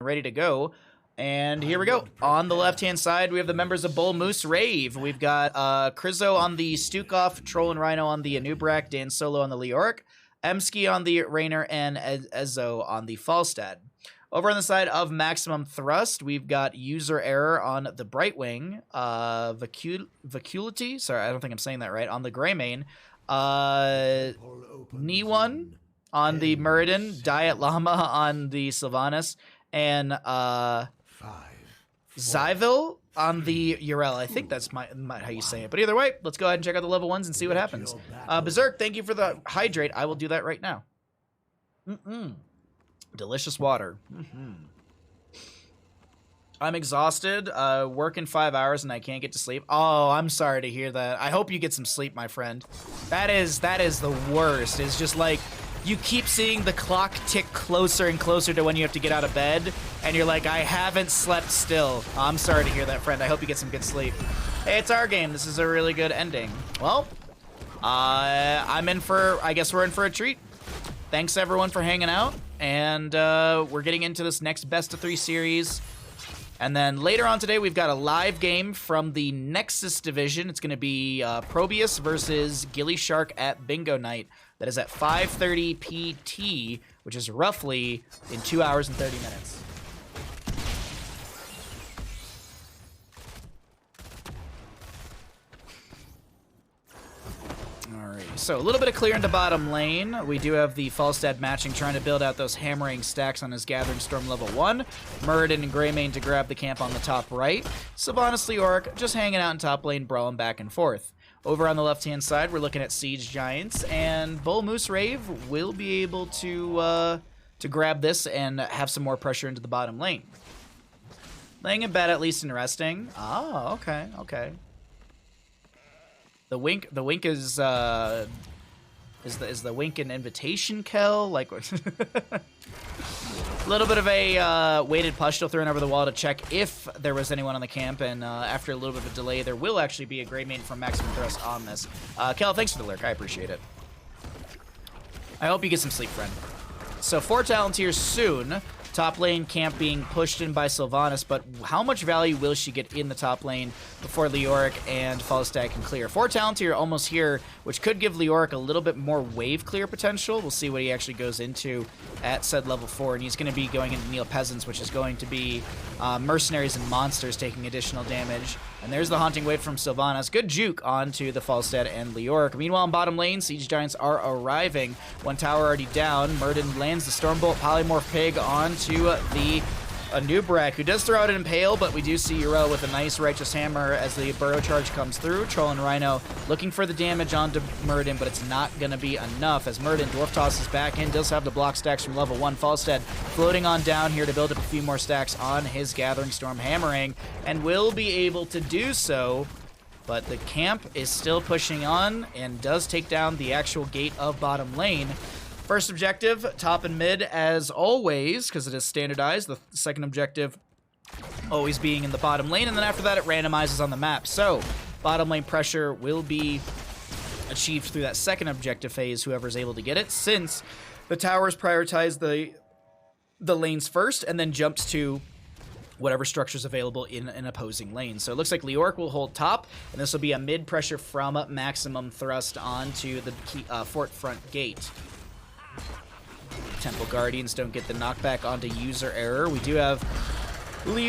ready to go. And here we go. On the left-hand side, we have the members of Bull Moose Rave. We've got Krizo on the Stukov, Troll and Rhino on the Anubrak, Dan Solo on the Leoric, Emsky on the Rainer, and Ezo on the Falstad. Over on the side of Maximum Thrust, we've got User Error on the Brightwing, Vacuity, sorry, I don't think I'm saying that right, on the Greymane, Niwan on the Muradin, Diet Llama on the Sylvanas, and Zyvil on the Urel. I think that's how you say it. But either way, let's go ahead and check out the level 1s and see what happens. Berserk, thank you for the hydrate. I will do that right now. Delicious water. I'm exhausted, working 5 hours and I can't get to sleep. Oh, I'm sorry to hear that. I hope you get some sleep, my friend. That is the worst. It's just like, you keep seeing the clock tick closer and closer to when you have to get out of bed, and you're like, I haven't slept still. Oh, I'm sorry to hear that, friend. I hope you get some good sleep. Hey, it's our game. This is a really good ending. Well, I guess we're in for a treat. Thanks, everyone, for hanging out, and we're getting into this next Best of 3 series. And then later on today, we've got a live game from the Nexus division. It's going to be Probius versus Gilly Shark at Bingo Night. That is at 5:30 PT, which is roughly in 2 hours and 30 minutes. Alright, so a little bit of clear into bottom lane. We do have the Falstad matching, trying to build out those hammering stacks on his Gathering Storm level 1. Muradin and Greymane to grab the camp on the top right. Sylvanas Leoric just hanging out in top lane, brawling back and forth. Over on the left-hand side, we're looking at Siege Giants, and Bull Moose Rave will be able to grab this and have some more pressure into the bottom lane. Laying in bed, at least, and resting. Oh, okay, okay. The wink is the wink an invitation, Kel? Like, a little bit of a weighted pustule thrown over the wall to check if there was anyone on the camp, and after a little bit of a delay, there will actually be a Greymane from Maximum Thrust on this. Kel, thanks for the lurk. I appreciate it. I hope you get some sleep, friend. So 4 Talontiers soon. Top lane camp being pushed in by Sylvanas, but how much value will she get in the top lane before Leoric and Falstad can clear? 4 Talontier almost here, which could give Leoric a little bit more wave clear potential. We'll see what he actually goes into at said level 4, and he's going to be going into Neil Peasants, which is going to be mercenaries and monsters taking additional damage. And there's the Haunting Wave from Sylvanas. Good juke onto the Falstad and Leoric. Meanwhile, in bottom lane, Siege Giants are arriving. 1 tower already down. Muradin lands the Stormbolt Polymorph Pig onto the Anubrak, who does throw out an Impale, but we do see Urel with a nice Righteous Hammer as the Burrow Charge comes through. Troll and Rhino looking for the damage onto Muradin, but it's not going to be enough as Muradin Dwarf tosses back in, does have the block stacks from level 1. Falstad floating on down here to build up a few more stacks on his Gathering Storm hammering, and will be able to do so, but the camp is still pushing on and does take down the actual gate of bottom lane. First objective, top and mid, as always, because it is standardized. The second objective always being in the bottom lane, and then after that it randomizes on the map. So, bottom lane pressure will be achieved through that second objective phase, whoever's able to get it, since the towers prioritize the lanes first, and then jumps to whatever structure's available in an opposing lane. So it looks like Leoric will hold top, and this will be a mid pressure from Maximum Thrust onto the fort front gate. Temple Guardians don't get the knockback onto User Error. We do have we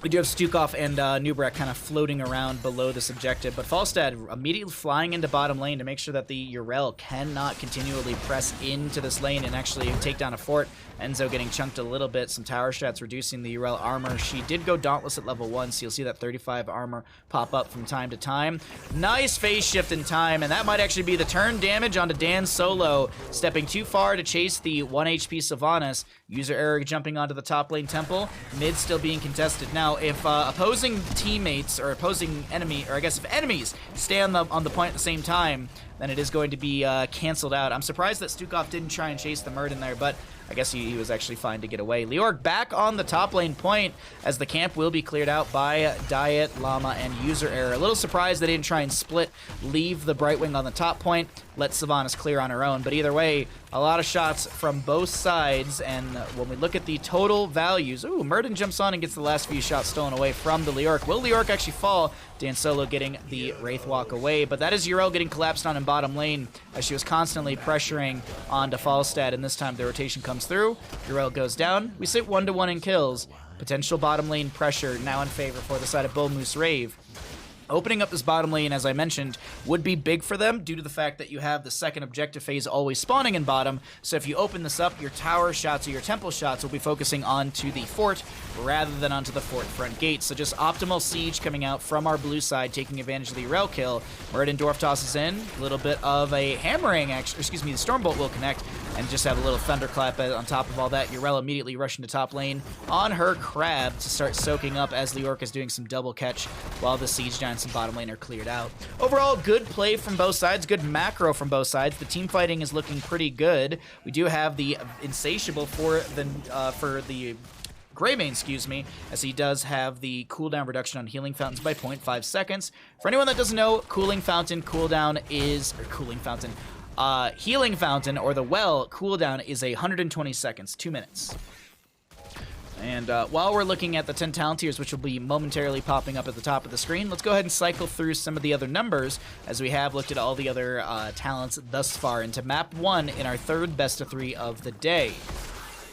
do have Stukov and Nubrak kind of floating around below this objective, but Falstad immediately flying into bottom lane to make sure that the Urel cannot continually press into this lane and actually take down a fort. Enzo getting chunked a little bit, some tower strats reducing the Urel armor. She did go Dauntless at level 1, so you'll see that 35 armor pop up from time to time. Nice phase shift in time, and that might actually be the turn damage onto Dan Solo, stepping too far to chase the 1 HP Sylvanas. User Error jumping onto the top lane temple, mid still being contested. Now, if opposing teammates, or opposing enemy, or I guess if enemies stay on the point at the same time, then it is going to be canceled out. I'm surprised that Stukov didn't try and chase the Muradin there, but I guess he was actually fine to get away. Leoric back on the top lane point as the camp will be cleared out by Diet, Llama, and User Error. A little surprised they didn't try and split, leave the Brightwing on the top point, let Sylvanas clear on her own. But either way, a lot of shots from both sides, and when we look at the total values, ooh, Murden jumps on and gets the last few shots stolen away from the Leoric. Will Leoric actually fall? Dan Solo getting the Wraith Walk away, but that is Yrel getting collapsed on in bottom lane as she was constantly pressuring onto Falstad, and this time the rotation comes through. Yrel goes down. We sit 1-to-1 in kills. Potential bottom lane pressure now in favor for the side of Bull Moose Rave. Opening up this bottom lane, as I mentioned, would be big for them due to the fact that you have the second objective phase always spawning in bottom. So if you open this up, your tower shots or your temple shots will be focusing onto the fort rather than onto the fort front gate. So just optimal siege coming out from our blue side, taking advantage of the Yrel kill. Murden Dwarf tosses in, a little bit of a hammering, actually, excuse me, the Stormbolt will connect and just have a little thunderclap on top of all that. Yrel immediately rushing to top lane on her crab to start soaking up as Leoric is doing some double catch while the siege giants and bottom lane are cleared out. Overall, good play from both sides, good macro from both sides. The team fighting is looking pretty good. We do have the Insatiable for the Greymane, excuse me, as he does have the cooldown reduction on healing fountains by 0.5 seconds. For anyone that doesn't know, cooling fountain cooldown is, or cooling fountain, healing fountain or the well cooldown is 120 seconds, 2 minutes. And while we're looking at the 10 talent tiers, which will be momentarily popping up at the top of the screen, let's go ahead and cycle through some of the other numbers as we have looked at all the other talents thus far into map 1 in our third best of 3 of the day.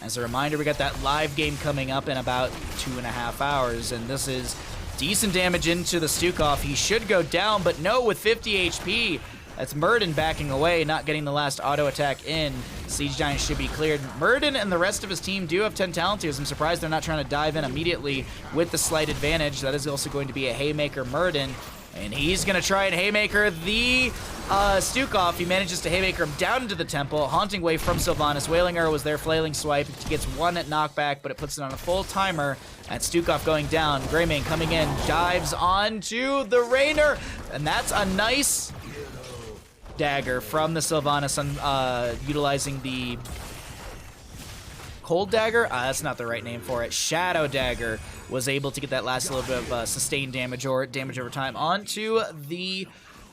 As a reminder, we got that live game coming up in about 2.5 hours, and this is decent damage into the Stukov. He should go down, but no, with 50 HP. That's Murden backing away, not getting the last auto attack in. Siege Giant should be cleared. Murden and the rest of his team do have 10 talent tiers. I'm surprised they're not trying to dive in immediately with the slight advantage. That is also going to be a Haymaker Murden. And he's going to try and Haymaker the Stukov. He manages to Haymaker him down into the temple. Haunting Wave from Sylvanas. Wailing Arrow was there, Flailing Swipe. He gets one at knockback, but it puts it on a full timer. And Stukov going down. Greymane coming in. Dives onto the Rainer. And that's a nice dagger from the Sylvanas utilizing the Cold Dagger? That's not the right name for it. Shadow Dagger was able to get that last little bit of sustained damage or damage over time onto the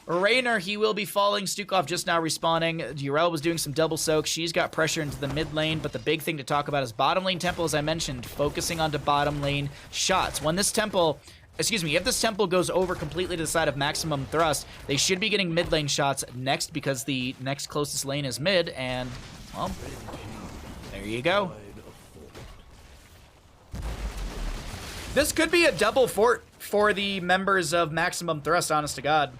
Rainer. He will be falling. Stukov just now respawning. Yrel was doing some double soak. She's got pressure into the mid lane, but the big thing to talk about is bottom lane temple, as I mentioned, focusing onto bottom lane shots. When this temple, excuse me, if this temple goes over completely to the side of maximum thrust, they should be getting mid lane shots next because the next closest lane is mid, and, well, there you go. This could be a double fort for the members of Maximum Thrust, honest to God.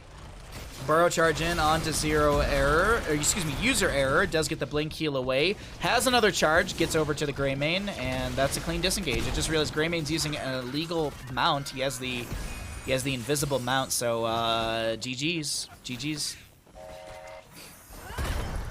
Burrow charge in onto Zero Error, or excuse me, User Error, does get the Blink heal away, has another charge, gets over to the Greymane, and that's a clean disengage. I just realized Greymane's using an illegal mount. He has the invisible mount, so GG's. GG's.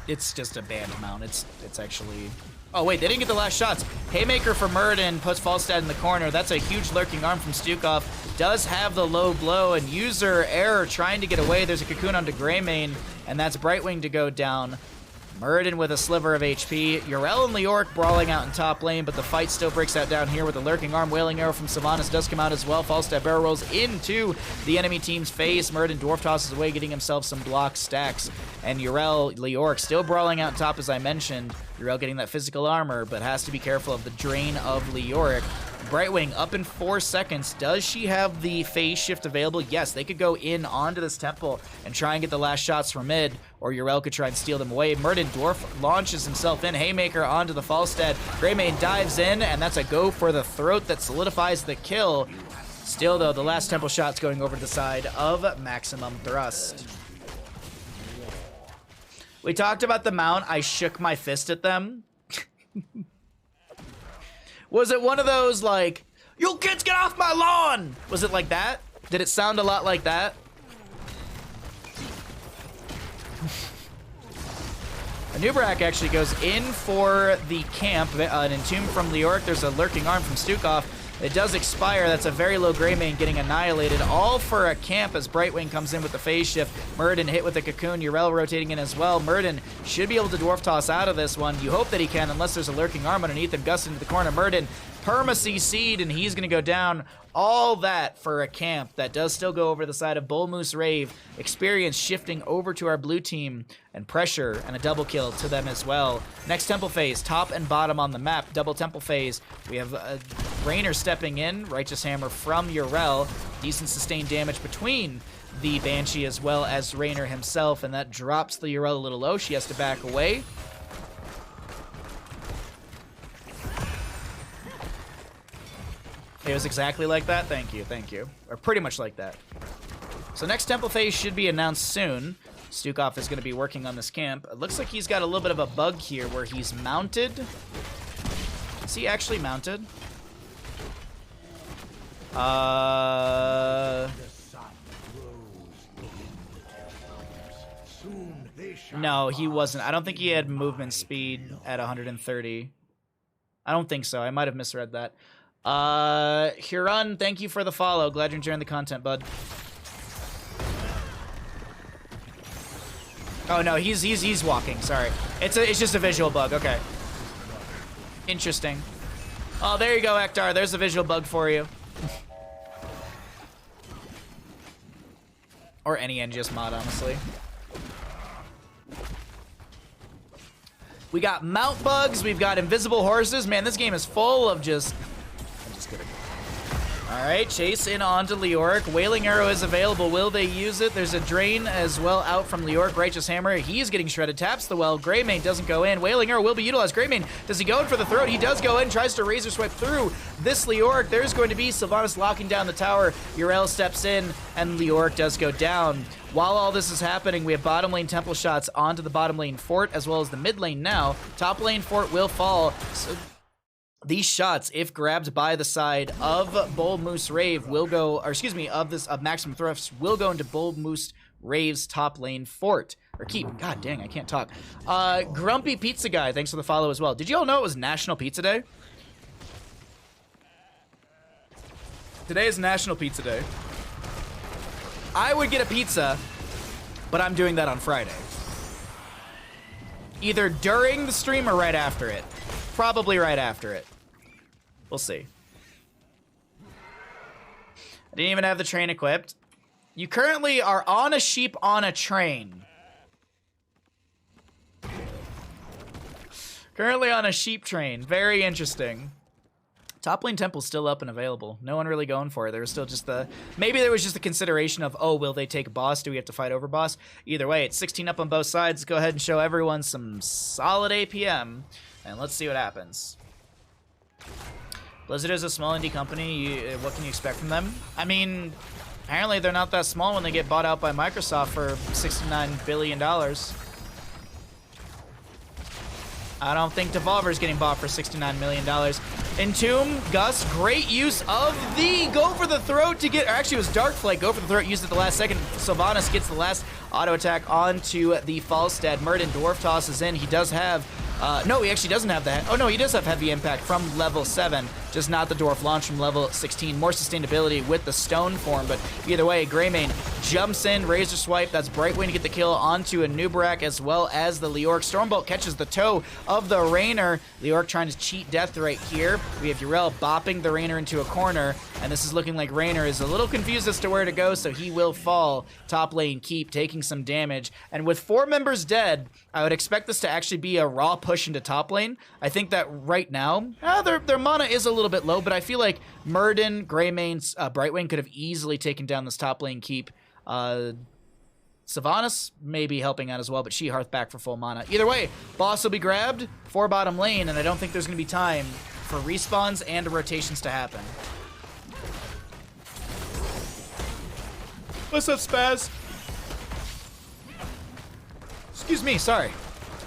It's just a banned mount. It's actually... Oh, wait, they didn't get the last shots. Haymaker for Murden puts Falstad in the corner. That's a huge lurking arm from Stukov. Does have the low blow, and User Error trying to get away. There's a cocoon onto Greymane, and that's Brightwing to go down. Murden with a sliver of HP. Yrel and Leoric brawling out in top lane, but the fight still breaks out down here with a lurking arm. Wailing Arrow from Sylvanas does come out as well. Falstad barrel rolls into the enemy team's face. Murden dwarf tosses away, getting himself some block stacks. And Yrel, Leoric still brawling out top, as I mentioned. Yrel getting that physical armor, but has to be careful of the drain of Leoric. Brightwing up in 4 seconds. Does she have the phase shift available? Yes, they could go in onto this temple and try and get the last shots from mid, or Yrel could try and steal them away. Murden dwarf launches himself in. Haymaker onto the Falstad. Greymane dives in, and that's a go for the throat that solidifies the kill. Still, though, the last temple shot's going over to the side of Maximum Thrust. We talked about the mount. I shook my fist at them. Was it one of those, like, you kids get off my lawn? Was it like that? Did it sound a lot like that? Nubrak actually goes in for the camp. An Entomb from Leoric. There's a Lurking Arm from Stukov. It does expire. That's a very low Greymane getting annihilated. All for a camp as Brightwing comes in with the phase shift. Murden hit with the Cocoon. Yrel rotating in as well. Murden should be able to Dwarf Toss out of this one. You hope that he can, unless there's a Lurking Arm underneath him. Gus into the corner. Murden perma CC'd, and he's going to go down. All that for a camp that does still go over the side of Bull Moose Rave. Experience shifting over to our blue team, and pressure and a double kill to them as well. Next temple phase, top and bottom on the map. Double temple phase. We have Raynor stepping in. Righteous Hammer from Yrel. Decent sustained damage between the Banshee as well as Raynor himself, and that drops the Yrel a little low. She has to back away. It was exactly like that. Thank you, thank you. Or pretty much like that. So next temple phase should be announced soon. Stukov is going to be working on this camp. It looks like he's got a little bit of a bug here where he's mounted. Is he actually mounted? No, he wasn't. I don't think he had movement speed at 130. I don't think so. I might have misread that. Huron, thank you for the follow. Glad you're enjoying the content, bud. Oh no, he's walking. Sorry, it's just a visual bug. Okay, interesting. Oh, there you go, Ektar. There's a visual bug for you. Or any NGS mod, honestly. We got mount bugs. We've got invisible horses. Man, this game is full of just. All right, chase in onto Leoric. Wailing Arrow is available. Will they use it? There's a Drain as well out from Leoric. Righteous Hammer, he's getting shredded. Taps the well. Greymane doesn't go in. Wailing Arrow will be utilized. Greymane, does he go in for the throat? He does go in. Tries to Razor Swipe through this Leoric. There's going to be Sylvanas locking down the tower. Yrel steps in, and Leoric does go down. While all this is happening, we have bottom lane temple shots onto the bottom lane fort, as well as the mid lane now. Top lane fort will fall. So these shots, if grabbed by the side of Bull Moose Rave, will go, or excuse me, of Maximum Thrust, will go into Bull Moose Rave's top lane fort. Or keep. God dang, I can't talk. Grumpy Pizza Guy, thanks for the follow as well. Did you all know it was National Pizza Day? Today is National Pizza Day. I would get a pizza, but I'm doing that on Friday. Either during the stream or right after it. Probably right after it. We'll see. I didn't even have the train equipped. You currently are on a sheep on a train. Currently on a sheep train. Very interesting. Top lane temple's still up and available. No one really going for it. There was still just the... Maybe there was just the consideration of, oh, will they take boss? Do we have to fight over boss? Either way, it's 16 up on both sides. Let's go ahead and show everyone some solid APM. And let's see what happens. Blizzard is a small indie company. What can you expect from them? I mean, apparently they're not that small when they get bought out by Microsoft for $69 billion. I don't think Devolver's getting bought for $69 million. Entomb, Gus, great use of the go for the throat to get, or actually it was Darkflake, go for the throat, used at the last second. Sylvanas gets the last auto attack onto the Falstad. Murden Dwarf tosses in. He does have, no, he actually doesn't have that. Oh no, he does have heavy impact from level 7, just not the Dwarf launch from level 16. More sustainability with the stone form, but either way, Greymane jumps in, Razor Swipe, that's Brightwing to get the kill onto a Nubrak as well as the Leoric. Stormbolt catches the toe of the Raynor. Leoric trying to cheat death right here. We have Yrel bopping the Raynor into a corner, and this is looking like Raynor is a little confused as to where to go, so he will fall. Top lane keep taking some damage, and with 4 members dead, I would expect this to actually be a raw push into top lane. I think that right now, their mana is a little bit low, but I feel like Murden, Greymane, Brightwing could have easily taken down this top lane keep. Sylvanas may be helping out as well, but she hearth back for full mana. Either way, boss will be grabbed for bottom lane, and I don't think there's going to be time for respawns and rotations to happen. What's up, Spaz? Excuse me, sorry.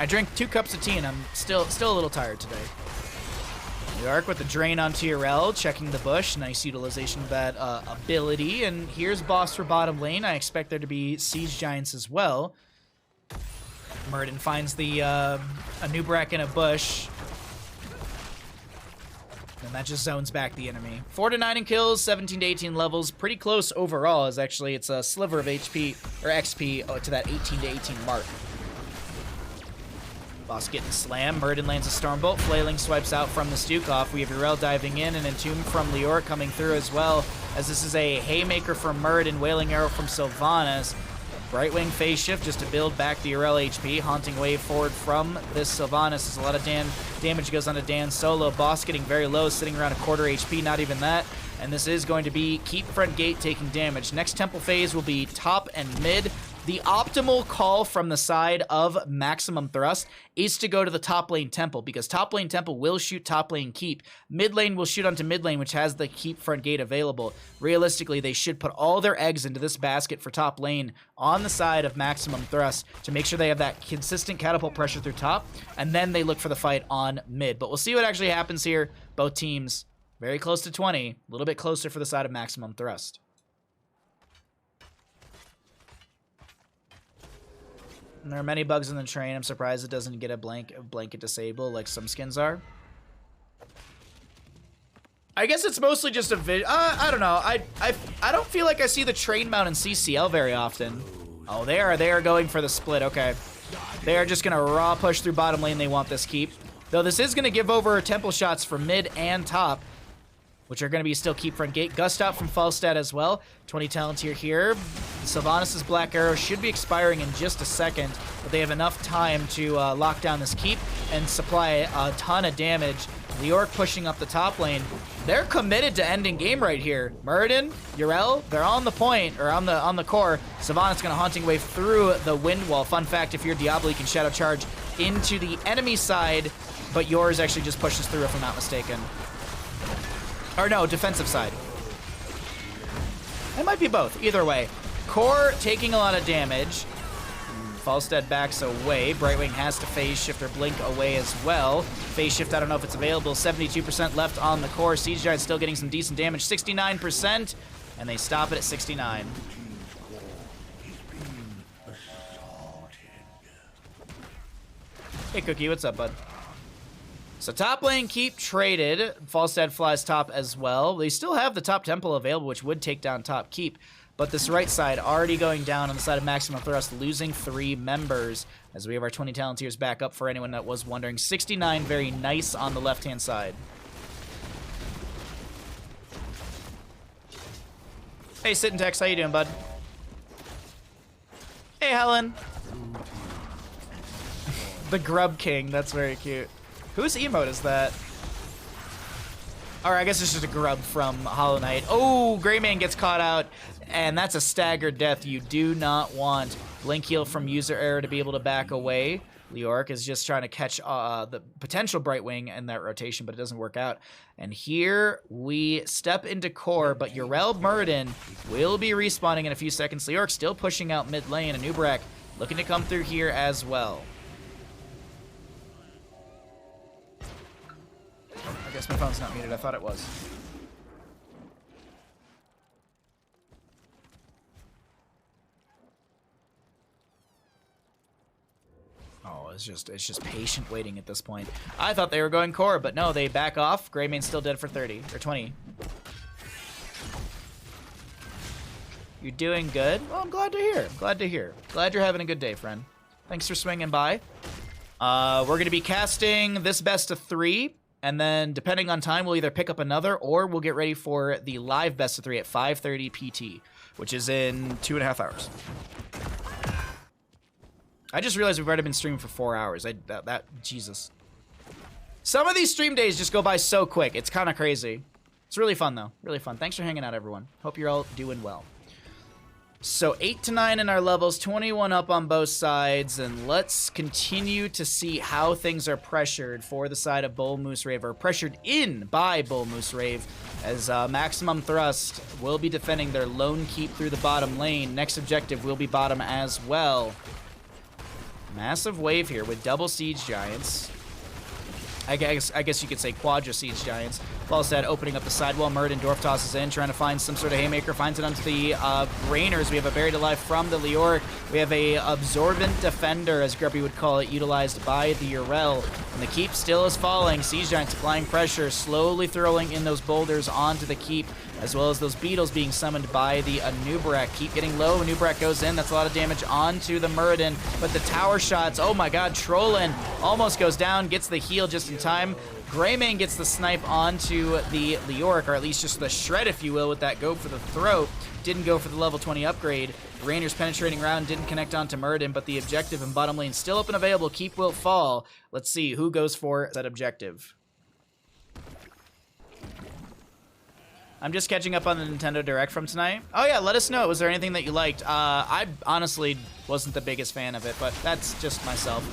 I drank 2 cups of tea, and I'm still a little tired today. Arc with the drain onto Yrel, checking the bush. Nice utilization of that ability. And here's boss for bottom lane. I expect there to be siege giants as well. Murden finds the a Nubrak in a bush. And that just zones back the enemy. 4 to 9 in kills, 17 to 18 levels. Pretty close overall, as actually it's a sliver of HP or XP to that 18 to 18 mark. Boss getting slammed. Murden lands a Stormbolt. Flailing swipes out from the Stukov. We have Urel diving in, and Entomb from Lior coming through as well, as this is a Haymaker from Murden, Wailing Arrow from Sylvanas. Brightwing phase shift just to build back the Urel HP. Haunting Wave forward from this Sylvanas. As a lot of damage goes onto Dan solo. Boss getting very low, sitting around a quarter HP, not even that. And this is going to be keep front gate taking damage. Next temple phase will be top and mid. The optimal call from the side of Maximum Thrust is to go to the top lane temple, because top lane temple will shoot top lane keep. Mid lane will shoot onto mid lane, which has the keep front gate available. Realistically, they should put all their eggs into this basket for top lane on the side of Maximum Thrust to make sure they have that consistent catapult pressure through top, and then they look for the fight on mid. But we'll see what actually happens here. Both teams very close to 20, a little bit closer for the side of Maximum Thrust. And there are many bugs in the train. I'm surprised it doesn't get a blanket disable like some skins are. I guess it's mostly just a I don't know. I don't feel like I see the train mount in CCL very often. Oh, they are going for the split. Okay. They are just going to raw push through bottom lane. They want this keep. Though this is going to give over temple shots for mid and top, which are going to be still keep front gate. Gust out from Falstad as well. 20 Talontier here. Sylvanas' Black Arrow should be expiring in just a second, but they have enough time to lock down this keep and supply a ton of damage. Lior pushing up the top lane. They're committed to ending game right here. Murden, Urel, they're on the point, or on the core. Sylvanas going to Haunting Wave through the wind wall. Fun fact, if you're Diablo, you can Shadow Charge into the enemy side, but yours actually just pushes through if I'm not mistaken. Or no, defensive side. It might be both. Either way. Core taking a lot of damage. Falstad backs away. Brightwing has to phase shift or blink away as well. Phase shift, I don't know if it's available. 72% left on the core. Siege Giant still getting some decent damage. 69%. And they stop it at 69. Hey, Cookie, what's up, bud? So top lane keep traded. Falstad flies top as well. They still have the top temple available, which would take down top keep. But this right side already going down on the side of Maximum Thrust, losing 3 members. As we have our 20 Talontiers back up for anyone that was wondering. 69, very nice on the left-hand side. Hey, Sit and Text, how you doing, bud? Hey, Helen. The Grub King, that's very cute. Whose emote is that? Or I guess it's just a grub from Hollow Knight. Oh, Greyman gets caught out, and that's a staggered death you do not want. Blink heal from user error to be able to back away. Leoric is just trying to catch the potential Brightwing in that rotation, but it doesn't work out. And here we step into core, but Urel Murden will be respawning in a few seconds. Leoric still pushing out mid lane, and Nubrak looking to come through here as well. I guess my phone's not muted. I thought it was. Oh, it's just patient waiting at this point. I thought they were going core, but no, they back off. Greymane's still dead for 30 or 20. You're doing good? Well, I'm glad to hear. Glad to hear. Glad you're having a good day, friend. Thanks for swinging by. We're going to be casting this best of 3. And then, depending on time, we'll either pick up another or we'll get ready for the live best of 3 at 5:30 PT, which is in 2.5 hours. I just realized we've already been streaming for 4 hours. Jesus. Some of these stream days just go by so quick. It's kind of crazy. It's really fun, though. Really fun. Thanks for hanging out, everyone. Hope you're all doing well. So 8 to 9 in our levels, 21 up on both sides, and let's continue to see how things are pressured for the side of Bull Moose Rave, or pressured in by Bull Moose Rave, as Maximum Thrust will be defending their lone keep through the bottom lane. Next objective will be bottom as well. Massive wave here with double Siege Giants. I guess you could say Quadra Siege Giants. Falstad opening up the sidewall. Murden Dwarf tosses in, trying to find some sort of haymaker. Finds it onto the Rainers. We have a Buried Alive from the Leoric. We have a Absorbent Defender, as Grumpy would call it, utilized by the Urel. And the Keep still is falling. Siege Giants applying pressure, slowly throwing in those boulders onto the Keep, as well as those beetles being summoned by the Anub'arak. Keep getting low. Anub'arak goes in. That's a lot of damage onto the Muradin. But the tower shots, oh my god, Trollin almost goes down, gets the heal just in time. Greymane gets the snipe onto the Leoric, or at least just the shred, if you will, with that go for the throat. Didn't go for the level 20 upgrade. Rainer's penetrating round didn't connect onto Muradin, but the objective in bottom lane still up and available. Keep will fall. Let's see who goes for that objective. I'm just catching up on the Nintendo Direct from tonight. Oh yeah, let us know. Was there anything that you liked? I honestly wasn't the biggest fan of it, but that's just myself.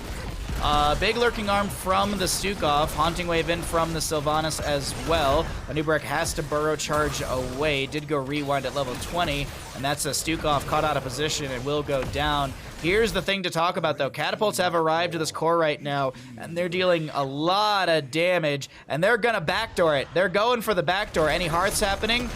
Big lurking arm from the Stukov. Haunting wave in from the Sylvanas as well. Anub'arak has to burrow charge away. Did go rewind at level 20, and that's a Stukov caught out of position and will go down. Here's the thing to talk about, though. Catapults have arrived to this core right now, and they're dealing a lot of damage, and they're gonna backdoor it. They're going for the backdoor. Any hearts happening?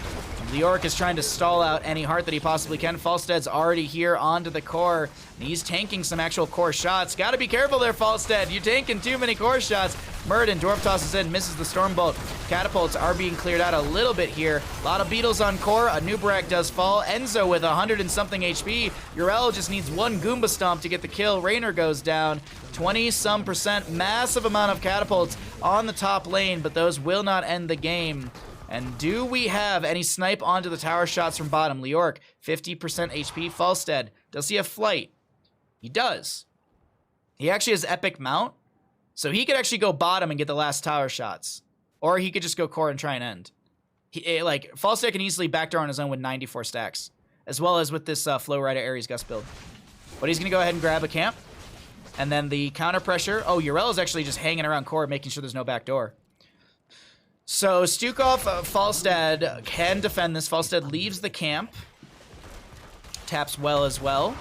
Leoric is trying to stall out any heart that he possibly can. Falstad's already here onto the core, and he's tanking some actual core shots. Gotta be careful there, Falstad. You're tanking too many core shots. Murden, Dwarf tosses in, misses the Stormbolt. Catapults are being cleared out a little bit here. A lot of beetles on core. Anub'arak does fall. Enzo with 100 and something HP. Urel just needs one Goomba Stomp to get the kill. Rainer goes down. 20-some%. Massive amount of catapults on the top lane, but those will not end the game. And do we have any snipe onto the tower shots from bottom? Leoric, 50% HP. Falstad, does he have flight? He does. He actually has epic mount, so he could actually go bottom and get the last tower shots. Or he could just go core and try and end. Falstad can easily backdoor on his own with 94 stacks, as well as with this Flow Rider Ares Gust build. But he's going to go ahead and grab a camp. And then the counter pressure. Oh, Urel is actually just hanging around core, making sure there's no backdoor. So Stukov, Falstad can defend this. Falstad leaves the camp. Taps well as well.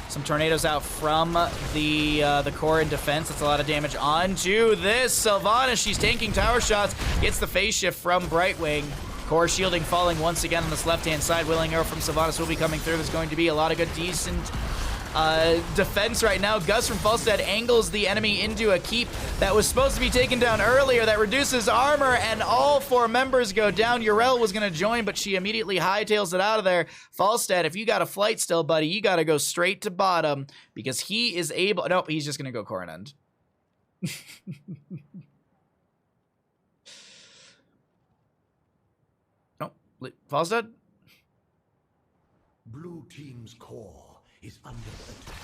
Some tornadoes out from the core in defense. That's a lot of damage onto this Sylvanas. She's tanking tower shots. Gets the phase shift from Brightwing. Core shielding falling once again on this left-hand side. Willing arrow from Sylvanas will be coming through. There's going to be a lot of good, decent defense right now. Gus from Falstad angles the enemy into a keep that was supposed to be taken down earlier. That reduces armor, and all 4 members go down. Urel was going to join, but she immediately hightails it out of there. Falstad, if you got a flight still, buddy, you got to go straight to bottom because he is able... Nope, he's just going to go core and end. Nope. Falstad? Blue team's core is under attack.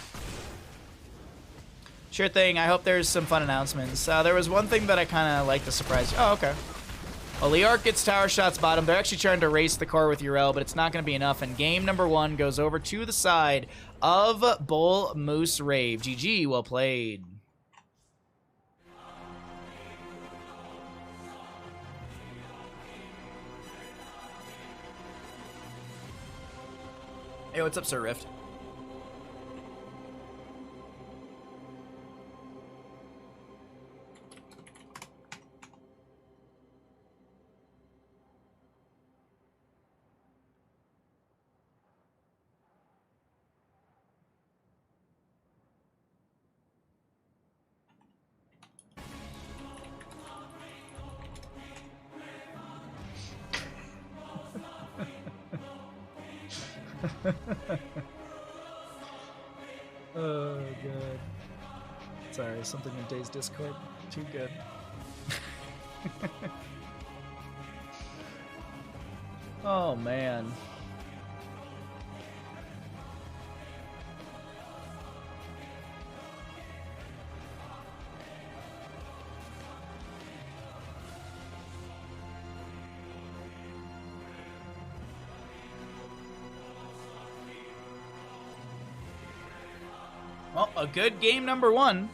Sure thing. I hope there's some fun announcements. There was one thing that I kind of like to surprise you. Oh, okay. Well, Leoric gets tower shots bottom. They're actually trying to race the core with Urel, but it's not going to be enough. And game number 1 goes over to the side of Bull Moose Rave. GG, well played. Hey, what's up, Sir Rift? Oh, God. Sorry, something in Dave's Discord. Too good. Oh, man. Well, a good game number 1.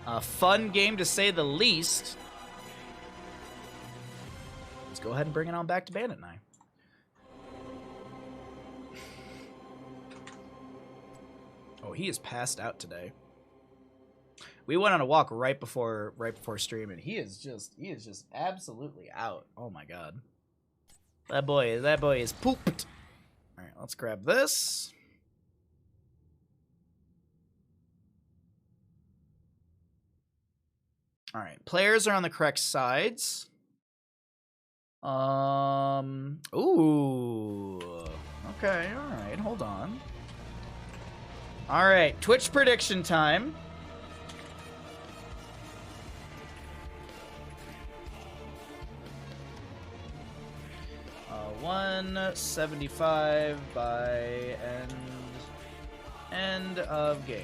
A fun game to say the least. Let's go ahead and bring it on back to Bandit Knight. Oh, he is passed out today. We went on a walk right before streaming. He is just absolutely out. Oh my god. That boy is pooped. All right, let's grab this. All right, players are on the correct sides. Ooh. Okay, all right, hold on. All right, Twitch prediction time. Uh, 175 by end of game.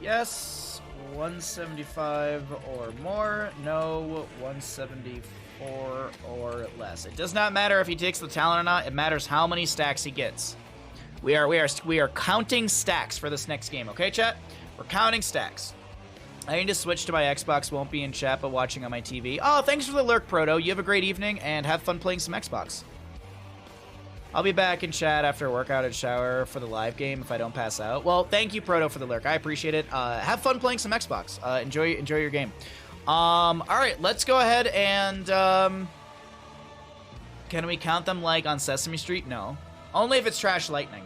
Yes, 175 or more. No, 174 or less. It does not matter if he takes the talent or not. It matters how many stacks he gets. We are counting stacks for this next game, okay, chat? We're counting stacks. I need to switch to my Xbox. Won't be in chat, but watching on my TV. Oh, thanks for the lurk, Proto. You have a great evening, and have fun playing some Xbox. I'll be back in chat after a workout and shower for the live game if I don't pass out. Well, thank you, Proto, for the lurk. I appreciate it. Have fun playing some Xbox. Enjoy your game. All right, let's go ahead and... can we count them like on Sesame Street? No. Only if it's Trash Lightning.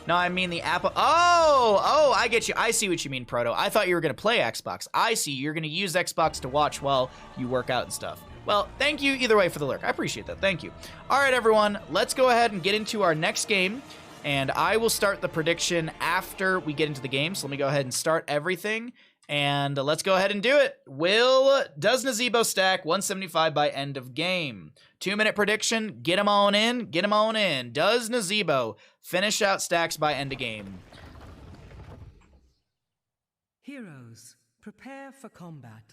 No, I mean the Apple. Oh, I get you. I see what you mean, Proto. I thought you were going to play Xbox. I see. You're going to use Xbox to watch while you work out and stuff. Well, thank you either way for the lurk. I appreciate that. Thank you. All right, everyone. Let's go ahead and get into our next game. And I will start the prediction after we get into the game. So let me go ahead and start everything. And let's go ahead and do it. Does Nazebo stack 175 by end of game? 2-minute prediction. Get him on in. Get him on in. Does Nazebo finish out stacks by end of game? Heroes, prepare for combat.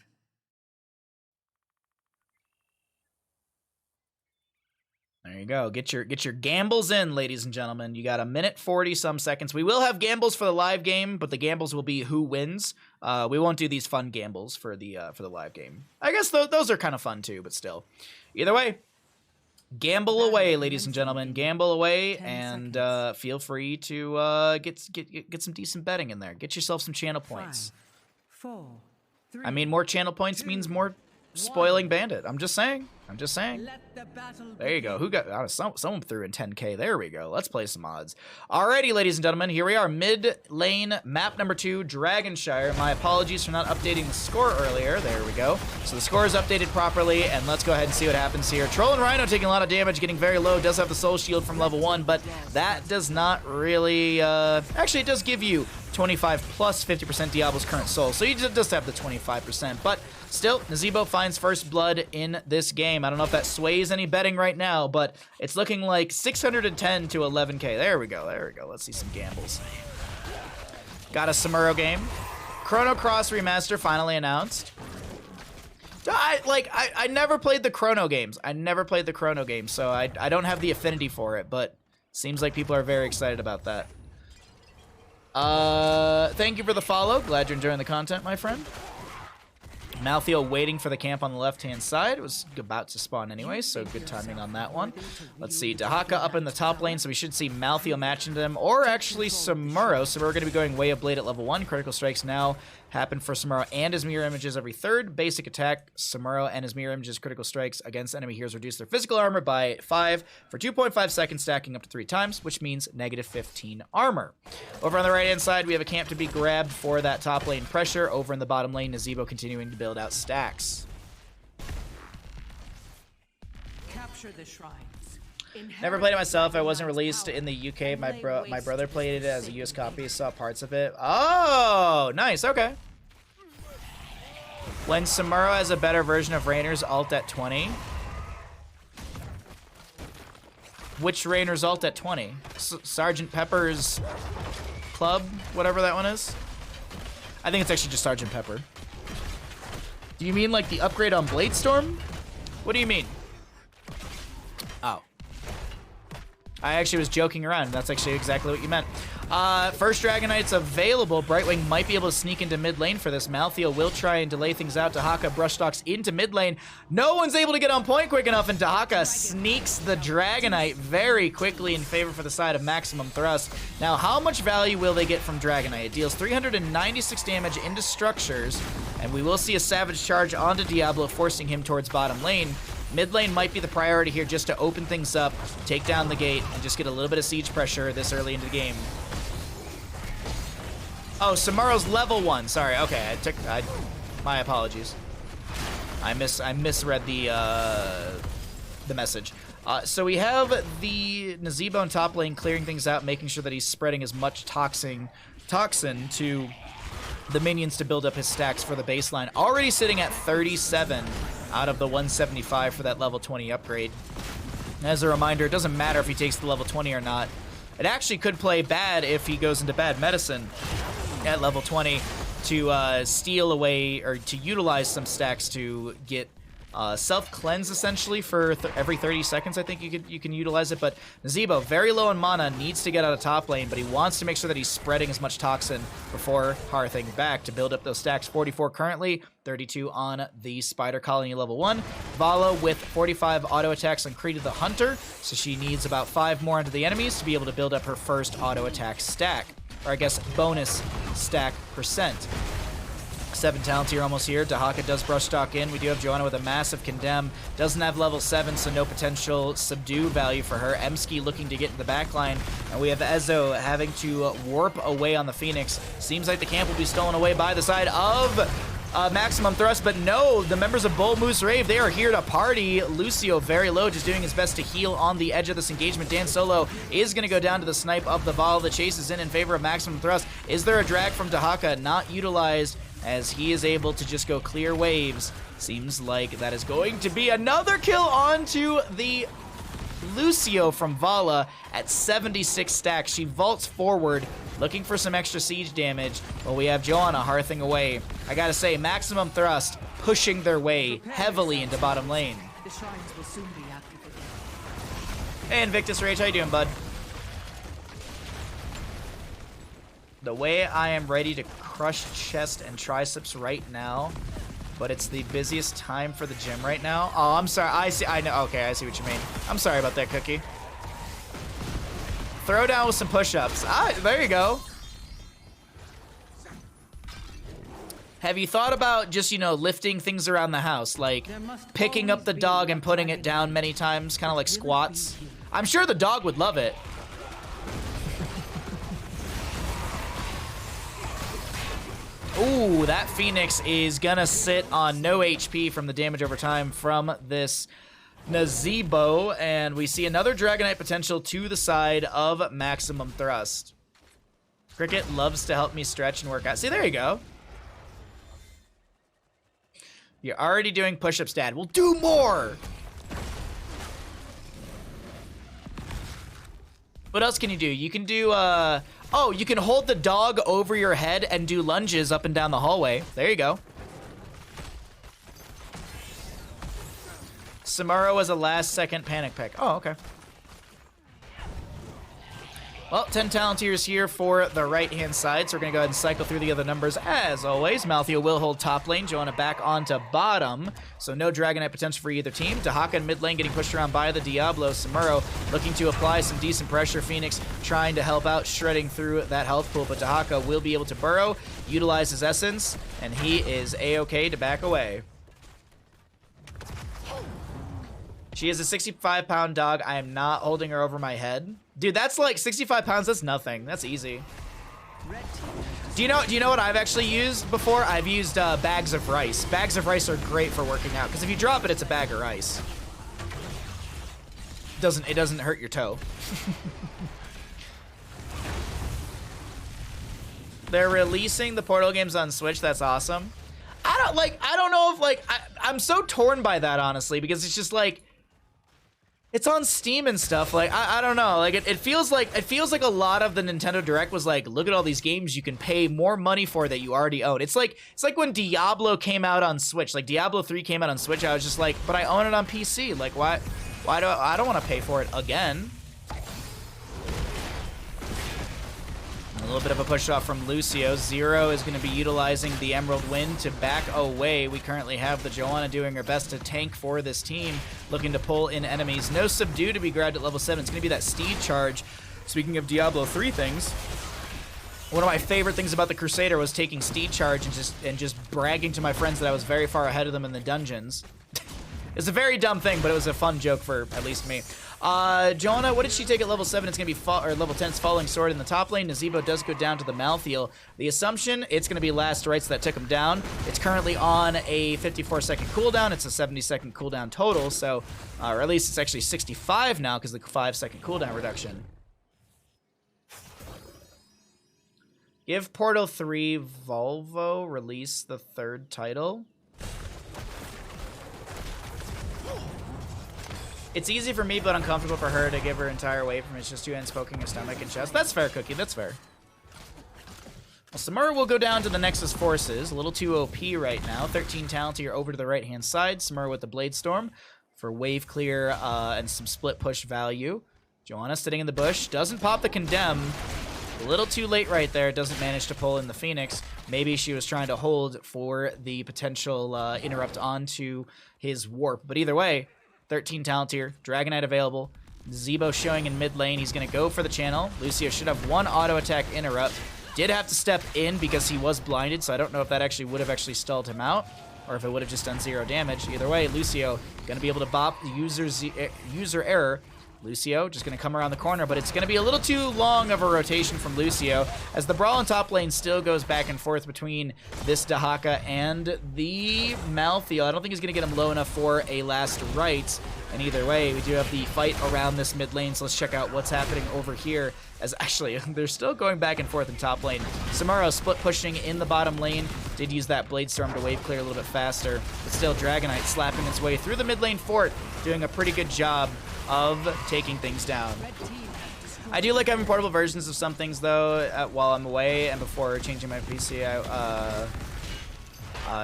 There you go. Get your gambles in, ladies and gentlemen. You got 1:40 some seconds. We will have gambles for the live game, but the gambles will be who wins. We won't do these fun gambles for the live game. I guess those are kind of fun too, but still. Either way, gamble away, ladies and gentlemen. Gamble away, and feel free to get some decent betting in there. Get yourself some channel points. 5, 4, 3, I mean, more channel points 2, means more spoiling Bandit. I'm just saying. Let the battle There you go. Who got someone threw in 10K. There we go. Let's play some odds. Alrighty, ladies and gentlemen, here we are. Mid lane, map number 2, Dragonshire. My apologies for not updating the score earlier. There we go. So the score is updated properly, and let's go ahead and see what happens here. Troll and Rhino taking a lot of damage, getting very low. Does have the soul shield from level 1, but that does not really actually it does give you 25 plus 50% Diablo's current soul. So you just have the 25%, but still, Nazebo finds first blood in this game. I don't know if that sways any betting right now, but it's looking like 610 to 11K. There we go. There we go. Let's see some gambles. Got a Samuro game. Chrono Cross Remaster finally announced. I never played the Chrono games. So I don't have the affinity for it, but seems like people are very excited about that. Thank you for the follow. Glad you're enjoying the content, my friend. Malthael waiting for the camp on the left-hand side. It was about to spawn anyway, so good timing on that one. Let's see. Dahaka up in the top lane, so we should see Malthael matching them, or actually Samuro. So we're going to be going Way of Blade at level 1. Critical strikes now happen for Samuro and his mirror images every third. Basic attack, Samuro and his mirror images critical strikes against enemy heroes reduce their physical armor by 5 for 2.5 seconds, stacking up to 3 times, which means negative 15 armor. Over on the right-hand side, we have a camp to be grabbed for that top lane pressure. Over in the bottom lane, Nazebo continuing to build out stacks. capture the shrines. Never played it myself. I wasn't released in the UK. My brother played it as a US copy, saw parts of it. Oh, nice. Okay. When Samuro has a better version of Rainer's ult at 20. Which Rainer's ult at 20? Sergeant Pepper's club, whatever that one is? I think it's actually just Sergeant Pepper. Do you mean like the upgrade on Bladestorm? What do you mean? Oh. I actually was joking around. That's actually exactly what you meant. First Dragon Knight's available. Brightwing might be able to sneak into mid lane for this. Malthael will try and delay things out. Dahaka brushstalks into mid lane. No one's able to get on point quick enough, and Dahaka sneaks the Dragon Knight very quickly in favor for the side of Maximum Thrust. Now, how much value will they get from Dragon Knight? It deals 396 damage into structures, and we will see a Savage Charge onto Diablo, forcing him towards bottom lane. Mid lane might be the priority here, just to open things up, take down the gate, and just get a little bit of siege pressure this early into the game. Oh, Samaro's level 1. Sorry. Okay, my apologies. I misread the message. So we have the Nazeebo in top lane clearing things out, making sure that he's spreading as much toxin to the minions to build up his stacks for the baseline. Already sitting at 37 out of the 175 for that level 20 upgrade. As a reminder, it doesn't matter if he takes the level 20 or not. It actually could play bad if he goes into bad medicine at level 20 to steal away or to utilize some stacks to get self-cleanse essentially for every 30 seconds. I think you can utilize it, but Nazeebo, very low in mana, needs to get out of top lane, but he wants to make sure that he's spreading as much toxin before hearthing back to build up those stacks. 44 currently, 32 on the Spider Colony level 1. Vala with 45 auto attacks on Creed the Hunter, so she needs about 5 more onto the enemies to be able to build up her first auto attack stack, or I guess bonus stack percent. 7 talents here, almost here. Dahaka does brushstalk in. We do have Joanna with a massive condemn. Doesn't have level 7, so no potential subdue value for her. Emski looking to get in the backline. And we have Ezo having to warp away on the Phoenix. Seems like the camp will be stolen away by the side of Maximum Thrust, but no, the members of Bull Moose Rave, they are here to party. Lucio very low, just doing his best to heal on the edge of this engagement. Dan Solo is going to go down to the snipe of the Val. The chase is in favor of Maximum Thrust. Is there a drag from Dahaka? Not utilized, as he is able to just go clear waves. Seems like that is going to be another kill onto the Lucio from Vala at 76 stacks. She vaults forward, looking for some extra siege damage, while we have Joanna hearthing away. I gotta say, Maximum Thrust pushing their way heavily into bottom lane. The shrines will soon be activated. Hey, Invictus Rage, how you doing, bud? The way I am ready to crush chest and triceps right now, but it's the busiest time for the gym right now. Oh, I'm sorry. I know. Okay, I see what you mean. I'm sorry about that, Cookie. Throw down with some push-ups. There you go. Have you thought about just, you know, lifting things around the house? Like picking up the dog and putting it down many times, kind of like squats? I'm sure the dog would love it. Ooh, that Phoenix is gonna sit on no HP from the damage over time from this Nazeebo, and we see another Dragonite potential to the side of Maximum Thrust. Cricket loves to help me stretch and work out. See, there you go. You're already doing push-ups, Dad. We'll do more! What else can you do? You can do, oh, you can hold the dog over your head and do lunges up and down the hallway. There you go. Samara was a last-second panic pick. Oh, okay. Well, 10 Talontiers here for the right-hand side, so we're going to go ahead and cycle through the other numbers as always. Malthael will hold top lane, Joanna back onto bottom, so no Dragonite potential for either team. Dahaka in mid lane getting pushed around by the Diablo. Samuro looking to apply some decent pressure. Phoenix trying to help out, shredding through that health pool, but Dahaka will be able to burrow, utilize his essence, and he is A-okay to back away. She is a 65-pound dog. I am not holding her over my head. Dude, that's like 65 pounds. That's nothing. That's easy. Do you know what I've actually used before? I've used bags of rice. Bags of rice are great for working out because if you drop it, it's a bag of rice. It doesn't hurt your toe. They're releasing the Portal games on Switch. That's awesome. I don't know if I'm so torn by that, honestly, because it's just like, it's on Steam and stuff. Like, I don't know. Like, it feels like a lot of the Nintendo Direct was like, look at all these games you can pay more money for that you already own. It's like when Diablo came out on Switch. Like, Diablo 3 came out on Switch. I was just like, but I own it on PC. Like, why do I don't want to pay for it again. A little bit of a push off from Lucio. Zero is going to be utilizing the Emerald Wind to back away. We currently have the Joanna doing her best to tank for this team, looking to pull in enemies. No Subdue to be grabbed at level 7. It's going to be that Steed charge. Speaking of Diablo 3 things, one of my favorite things about the Crusader was taking Steed charge and just bragging to my friends that I was very far ahead of them in the dungeons. It's a very dumb thing, but it was a fun joke for at least me. Joanna, what did she take at level 7? It's going to be level 10's Falling Sword in the top lane. Nazebo does go down to the Malthael. The assumption, it's going to be Last Rites that took him down. It's currently on a 54-second cooldown. It's a 70-second cooldown total, so, or at least it's actually 65 now because of the 5-second cooldown reduction. Give Portal 3 Volvo release the 3rd title. It's easy for me, but uncomfortable for her to give her entire way from it's just 2 hands poking her stomach and chest. That's fair, Cookie. That's fair. Well, Samura will go down to the Nexus forces. A little too OP right now. 13 talent here over to the right-hand side. Samura with the Blade Storm for wave clear and some split push value. Joanna sitting in the bush. Doesn't pop the Condemn. A little too late right there. Doesn't manage to pull in the Phoenix. Maybe she was trying to hold for the potential interrupt onto his warp. But either way, 13 talent here. Dragonite available. Zebo showing in mid lane. He's going to go for the channel. Lucio should have 1 auto attack interrupt. Did have to step in because he was blinded, so I don't know if that actually would have actually stalled him out or if it would have just done 0 damage. Either way, Lucio going to be able to bop the user error. Lucio just going to come around the corner, but it's going to be a little too long of a rotation from Lucio as the brawl in top lane still goes back and forth between this Dahaka and the Malthael. I don't think he's going to get him low enough for a Last Rites. And either way, we do have the fight around this mid lane, so let's check out what's happening over here. As actually, they're still going back and forth in top lane. Samuro split pushing in the bottom lane. Did use that Blade Storm to wave clear a little bit faster. But still, Dragonite slapping its way through the mid lane fort, doing a pretty good job of taking things down. I do like having portable versions of some things, though, while I'm away and before changing my PC.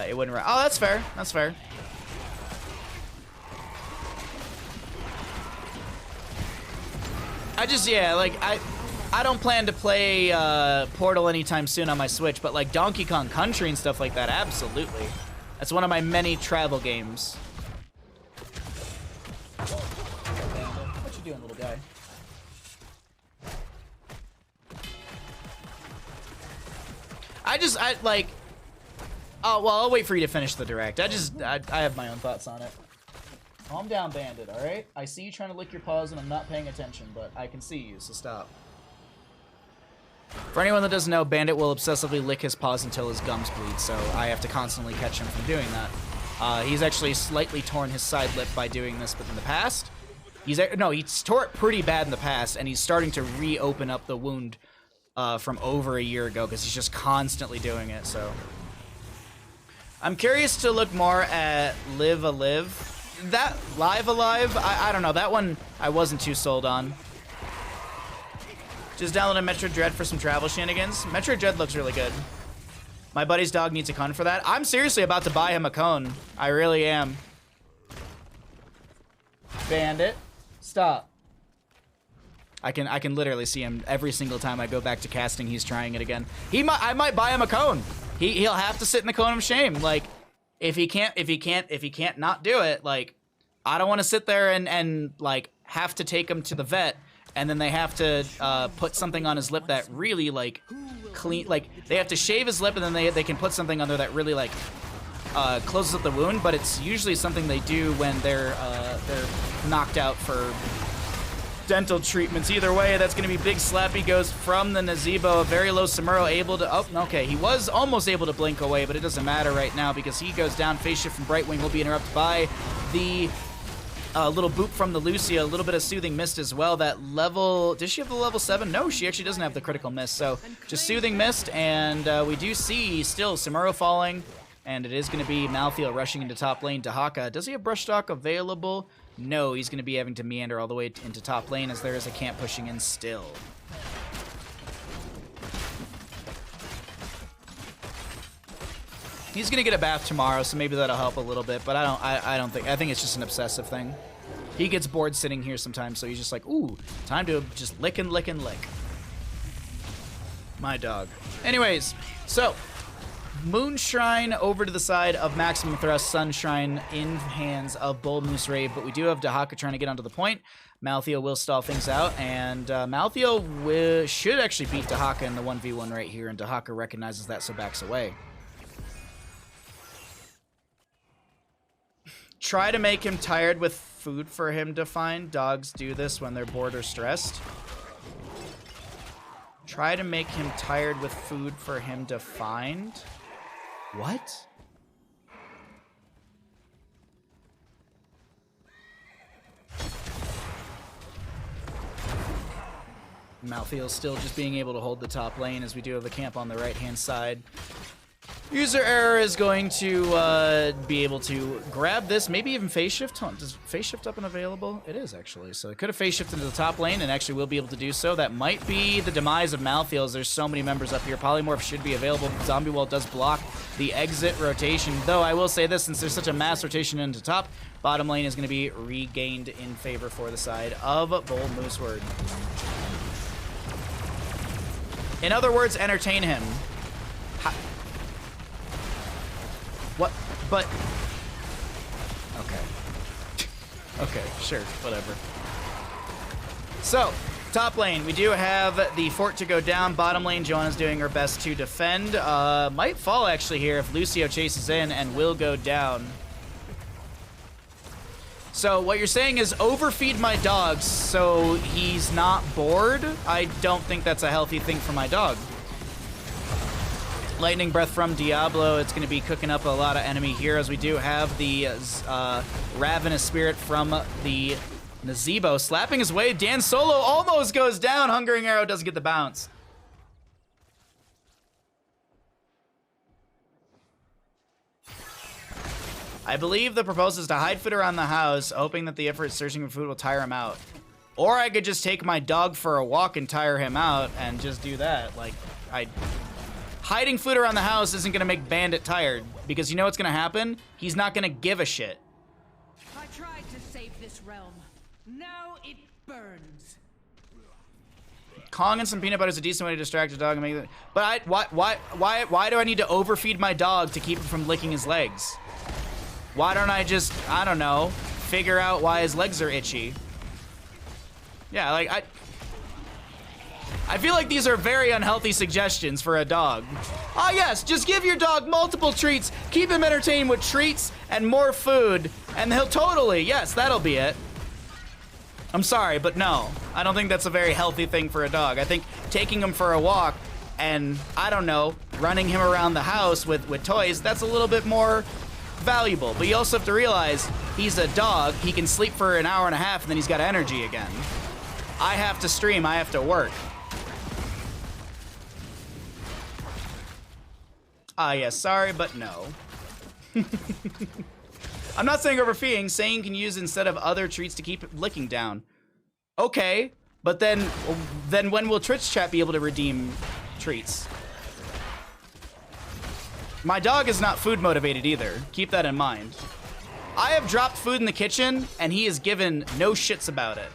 It wouldn't... Oh, that's fair. That's fair. I just, yeah, like, I don't plan to play Portal anytime soon on my Switch, but like Donkey Kong Country and stuff like that, absolutely. That's one of my many travel games. What you doing, little guy? I like, oh, well, I'll wait for you to finish the direct. I have my own thoughts on it. Calm down, Bandit, alright? I see you trying to lick your paws and I'm not paying attention, but I can see you, so stop. For anyone that doesn't know, Bandit will obsessively lick his paws until his gums bleed, so I have to constantly catch him from doing that. He's actually slightly torn his side lip by doing this, but in the past, he's tore it pretty bad in the past, and he's starting to reopen up the wound from over a year ago, because he's just constantly doing it, so. I'm curious to look more at Live Alive. That Live Alive, I don't know, that one I wasn't too sold on. Just downloaded Metroid Dread for some travel shenanigans. Metroid Dread looks really good. My buddy's dog needs a cone for that. I'm seriously about to buy him a cone. I really am. Bandit, stop. I can literally see him every single time I go back to casting. He's trying it again. I might buy him a cone. He'll have to sit in the cone of shame. Like, if he can't not do it, like, I don't want to sit there and like have to take him to the vet, and then they have to put something on his lip that really like clean, like they have to shave his lip, and then they can put something on there that really like closes up the wound. But it's usually something they do when they're knocked out for dental treatments. Either way, that's going to be big slappy goes from the Nazebo. Very low Samuro able to... Oh, okay. He was almost able to blink away, but it doesn't matter right now because he goes down. Phase shift from Brightwing will be interrupted by the little boop from the Lucia. A little bit of Soothing Mist as well. That level... Does she have the level 7? No, she actually doesn't have the critical mist. So just Soothing Mist, and we do see still Samuro falling, and it is going to be Malthael rushing into top lane. Dahaka, does he have Brush Stock available? No, he's going to be having to meander all the way into top lane as there is a camp pushing in still. He's going to get a bath tomorrow, so maybe that'll help a little bit, but I think it's just an obsessive thing. He gets bored sitting here sometimes, so he's just like, ooh, time to just lick and lick and lick. My dog. Anyways, so Moonshrine over to the side of Maximum Thrust, Sunshrine in hands of Bull Moose Rave, but we do have Dahaka trying to get onto the point. Maltheo will stall things out, and Maltheo should actually beat Dahaka in the 1v1 right here, and Dahaka recognizes that, so backs away. Try to make him tired with food for him to find. Dogs do this when they're bored or stressed. Try to make him tired with food for him to find. What? Maltheel's still just being able to hold the top lane as we do have a camp on the right-hand side. User Error is going to be able to grab this, maybe even phase shift. Does phase shift up and available? It is, actually. So it could have phase shifted into the top lane and actually will be able to do so. That might be the demise of Maltheel, as there's so many members up here. Polymorph should be available. Zombie Wall does block the exit rotation, though I will say this, since there's such a mass rotation into top, bottom lane is going to be regained in favor for the side of Bull Mooseward. In other words, entertain him. What? But... Okay. Okay, sure, whatever. So, top lane, we do have the fort to go down. Bottom lane, Joanna's doing her best to defend. Might fall, actually, here if Lucio chases in and will go down. So, what you're saying is overfeed my dog so he's not bored? I don't think that's a healthy thing for my dog. Lightning Breath from Diablo. It's going to be cooking up a lot of enemy here, as we do have the Ravenous Spirit from the Nazebo slapping his way. Dan Solo almost goes down. Hungering Arrow doesn't get the bounce. I believe the proposal is to hide food around the house, hoping that the effort searching for food will tire him out. Or I could just take my dog for a walk and tire him out and just do that. Like, hiding food around the house isn't gonna make Bandit tired, because you know what's gonna happen? He's not gonna give a shit. I tried to save this realm. Now it burns. Kong and some peanut butter is a decent way to distract a dog and make it. But why do I need to overfeed my dog to keep him from licking his legs? Why don't I just, I don't know, figure out why his legs are itchy? Yeah, like, I feel like these are very unhealthy suggestions for a dog. Ah, yes, just give your dog multiple treats, keep him entertained with treats and more food, and he'll totally, yes, that'll be it. I'm sorry, but no, I don't think that's a very healthy thing for a dog. I think taking him for a walk and, I don't know, running him around the house with toys, that's a little bit more valuable. But you also have to realize he's a dog. He can sleep for an hour and a half and then he's got energy again. I have to stream, I have to work. Ah, yes, sorry, but no. I'm not saying overfeeding, saying you can use instead of other treats to keep licking down. Okay, but then when will Twitch chat be able to redeem treats? My dog is not food motivated either. Keep that in mind. I have dropped food in the kitchen and he has given no shits about it.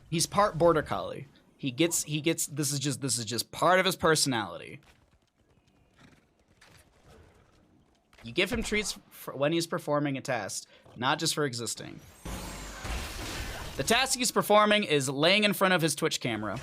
He's part border collie. He gets this is just part of his personality. You give him treats for when he's performing a task, not just for existing. The task he's performing is laying in front of his Twitch camera.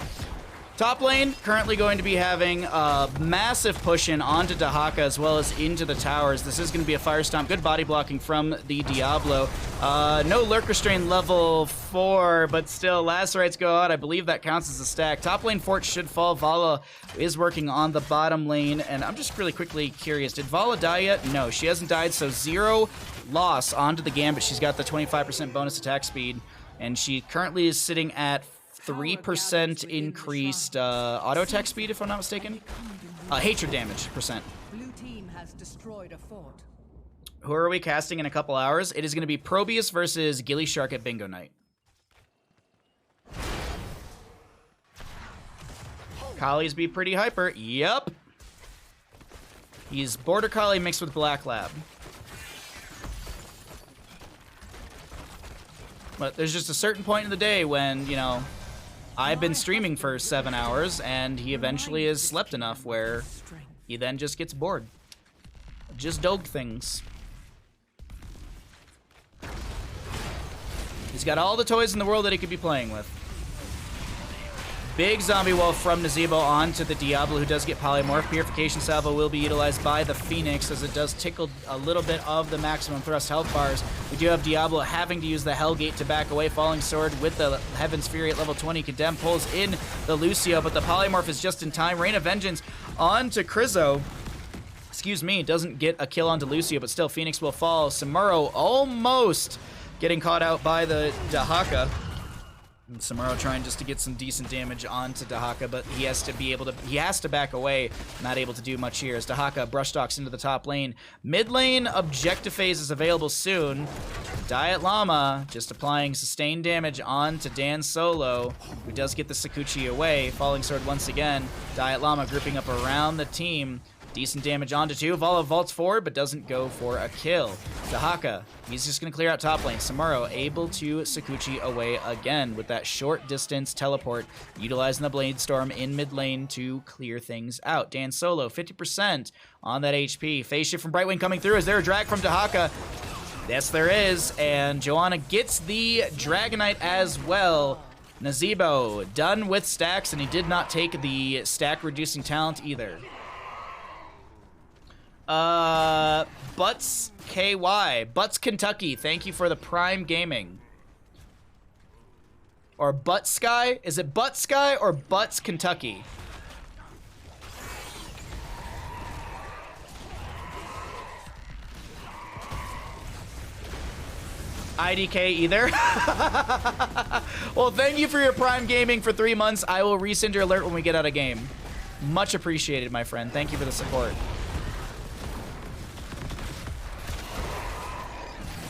Top lane, currently going to be having a massive push in onto Dahaka as well as into the towers. This is going to be a fire stomp. Good body blocking from the Diablo. No lurk restraint level 4, but still, lacerates go out. I believe that counts as a stack. Top lane fort should fall. Vala is working on the bottom lane, and I'm just really quickly curious. Did Vala die yet? No, she hasn't died, so 0 loss onto the Gambit. She's got the 25% bonus attack speed, and she currently is sitting at 3% increased auto attack speed, if I'm not mistaken. Hatred damage percent. Blue team has destroyed a fort. Who are we casting in a couple hours? It is going to be Probius versus Gilly Shark at Bingo Night. Collies be pretty hyper. Yup. He's Border Collie mixed with Black Lab. But there's just a certain point in the day when, you know, I've been streaming for 7 hours, and he eventually has slept enough where he then just gets bored. Just dog things. He's got all the toys in the world that he could be playing with. Big zombie wall from Nazebo onto the Diablo, who does get polymorph. Purification Salvo will be utilized by the Phoenix, as it does tickle a little bit of the maximum thrust health bars. We do have Diablo having to use the Hellgate to back away. Falling Sword with the Heaven's Fury at level 20. Condemn pulls in the Lucio, but the polymorph is just in time. Rain of Vengeance onto Krizo. Excuse me, doesn't get a kill onto Lucio, but still Phoenix will fall. Samuro almost getting caught out by the Dahaka. And Samuro trying just to get some decent damage onto Dahaka, but he has to back away, not able to do much here as Dahaka brush stalks into the top lane. Mid lane objective phase is available soon. Diet Llama just applying sustained damage onto Dan Solo, who does get the Sakuchi away. Falling Sword once again. Diet Llama grouping up around the team. Decent damage onto 2. Vala vaults forward, but doesn't go for a kill. Dahaka, he's just going to clear out top lane. Samuro able to Sakuchi away again with that short distance teleport, utilizing the Blade Storm in mid lane to clear things out. Dan Solo, 50% on that HP. Phase shift from Brightwing coming through. Is there a drag from Dahaka? Yes, there is. And Joanna gets the Dragonite as well. Nazebo done with stacks, and he did not take the stack reducing talent either. Butts KY. Butts Kentucky, thank you for the Prime Gaming. Or Butt Sky? Is it Butt Sky or Butts Kentucky? IDK either. Well, thank you for your Prime Gaming for 3 months. I will resend your alert when we get out of game. Much appreciated, my friend. Thank you for the support.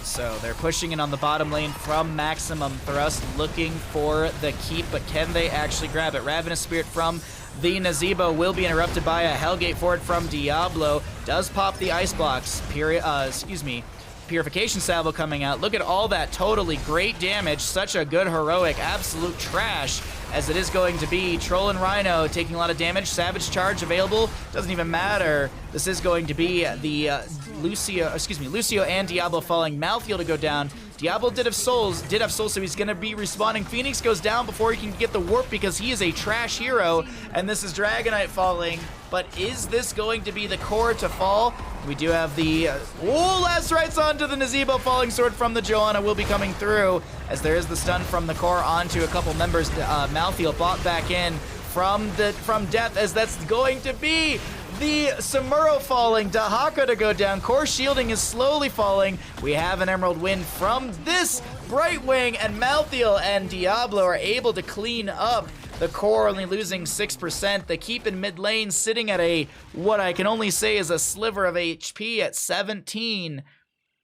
So they're pushing in on the bottom lane from Maximum Thrust, looking for the keep, but can they actually grab it? Ravenous Spirit from the Nazebo will be interrupted by a Hellgate forward from Diablo. Does pop the ice blocks. Purification Salvo coming out. Look at all that totally great damage. Such a good heroic. Absolute trash as it is going to be. Troll and Rhino taking a lot of damage. Savage Charge available. Doesn't even matter. This is going to be the Lucio and Diablo falling. Malthael to go down. Diablo did have souls, so he's going to be respawning. Phoenix goes down before he can get the warp because he is a trash hero, and this is Dragonite falling. But is this going to be the core to fall? We do have the... last rights onto the Nazebo. Falling Sword from the Joanna will be coming through, as there is the stun from the core onto a couple members. Malthael bought back in from death, as that's going to be the Samuro falling. Dahaka to go down. Core shielding is slowly falling. We have an Emerald Wind from this Brightwing, and Malthael and Diablo are able to clean up the core, only losing 6%. The keep in mid lane sitting at what I can only say is a sliver of HP at 17.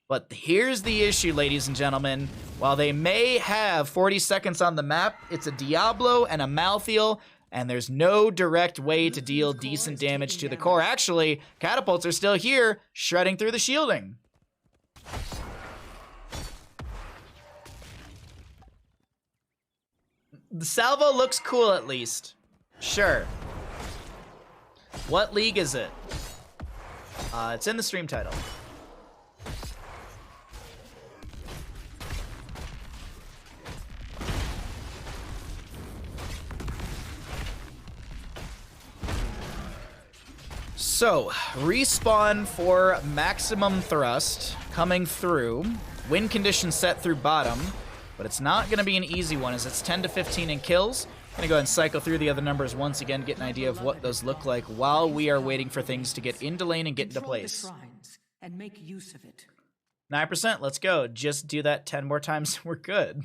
But here's the issue, ladies and gentlemen. While they may have 40 seconds on the map, it's a Diablo and a Malthael, and there's no direct way to deal decent damage to the core. Actually, catapults are still here, shredding through the shielding. The salvo looks cool, at least. Sure. What league is it? It's in the stream title. So, respawn for Maximum Thrust coming through. Win condition set through bottom, but it's not going to be an easy one as it's 10 to 15 in kills. I'm going to go ahead and cycle through the other numbers once again, get an idea of what those look like while we are waiting for things to get into lane and get into place. And make use of it. 9%, let's go. Just do that 10 more times, we're good.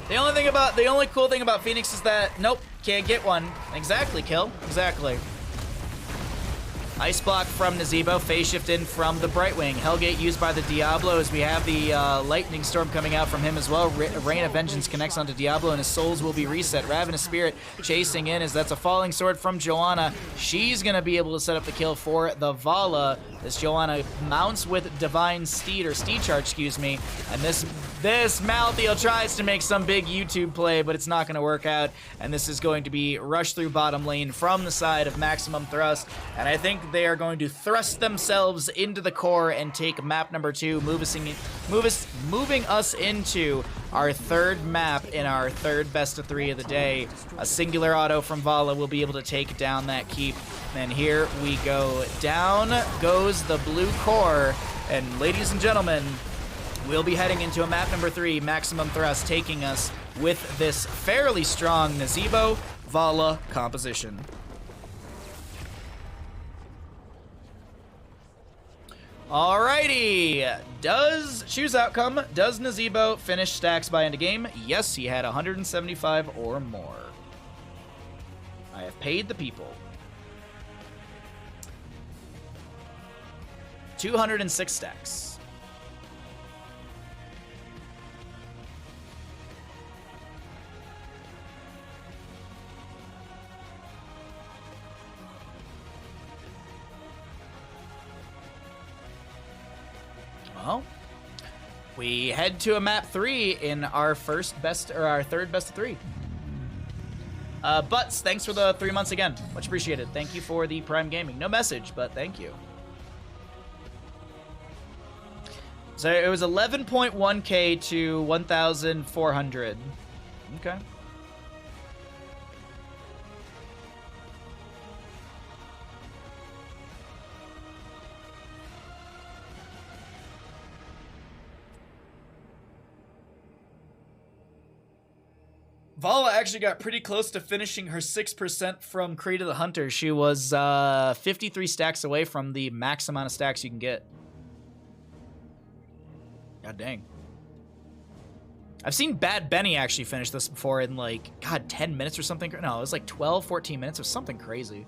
The only cool thing about Phoenix is that, nope, can't get one. Exactly, Kill. Exactly. Ice block from Nazebo, phase shift in from the Brightwing. Hellgate used by the Diablo as we have the Lightning Storm coming out from him as well. Rain of Vengeance connects onto Diablo and his souls will be reset. Ravenous Spirit chasing in as that's a Falling Sword from Joanna. She's going to be able to set up the kill for the Vala as Joanna mounts with Divine Steed, or Steed Charge, excuse me. And this Malthael tries to make some big YouTube play, but it's not going to work out. And this is going to be rushed through bottom lane from the side of Maximum Thrust. And I think they are going to thrust themselves into the core and take map number 2, moving us into our third map in our third best of 3 of the day. A singular auto from Vala will be able to take down that keep. And here we go. Down goes the blue core. And ladies and gentlemen, we'll be heading into a map number 3, Maximum Thrust, taking us with this fairly strong Nazebo Vala composition. Alrighty, choose outcome. Does Nazebo finish stacks by end of game? Yes, he had 175 or more. I have paid the people. 206 stacks. Well, we head to a map 3 in our third best of 3. Butts, thanks for the 3 months again. Much appreciated. Thank you for the Prime Gaming. No message, but thank you. So it was 11.1k to 1,400. Okay. Vala actually got pretty close to finishing her 6% from Creed of the Hunter. She was 53 stacks away from the max amount of stacks you can get. God dang. I've seen Bad Benny actually finish this before in like, God, 10 minutes or something. No, it was like 12, 14 minutes or something crazy.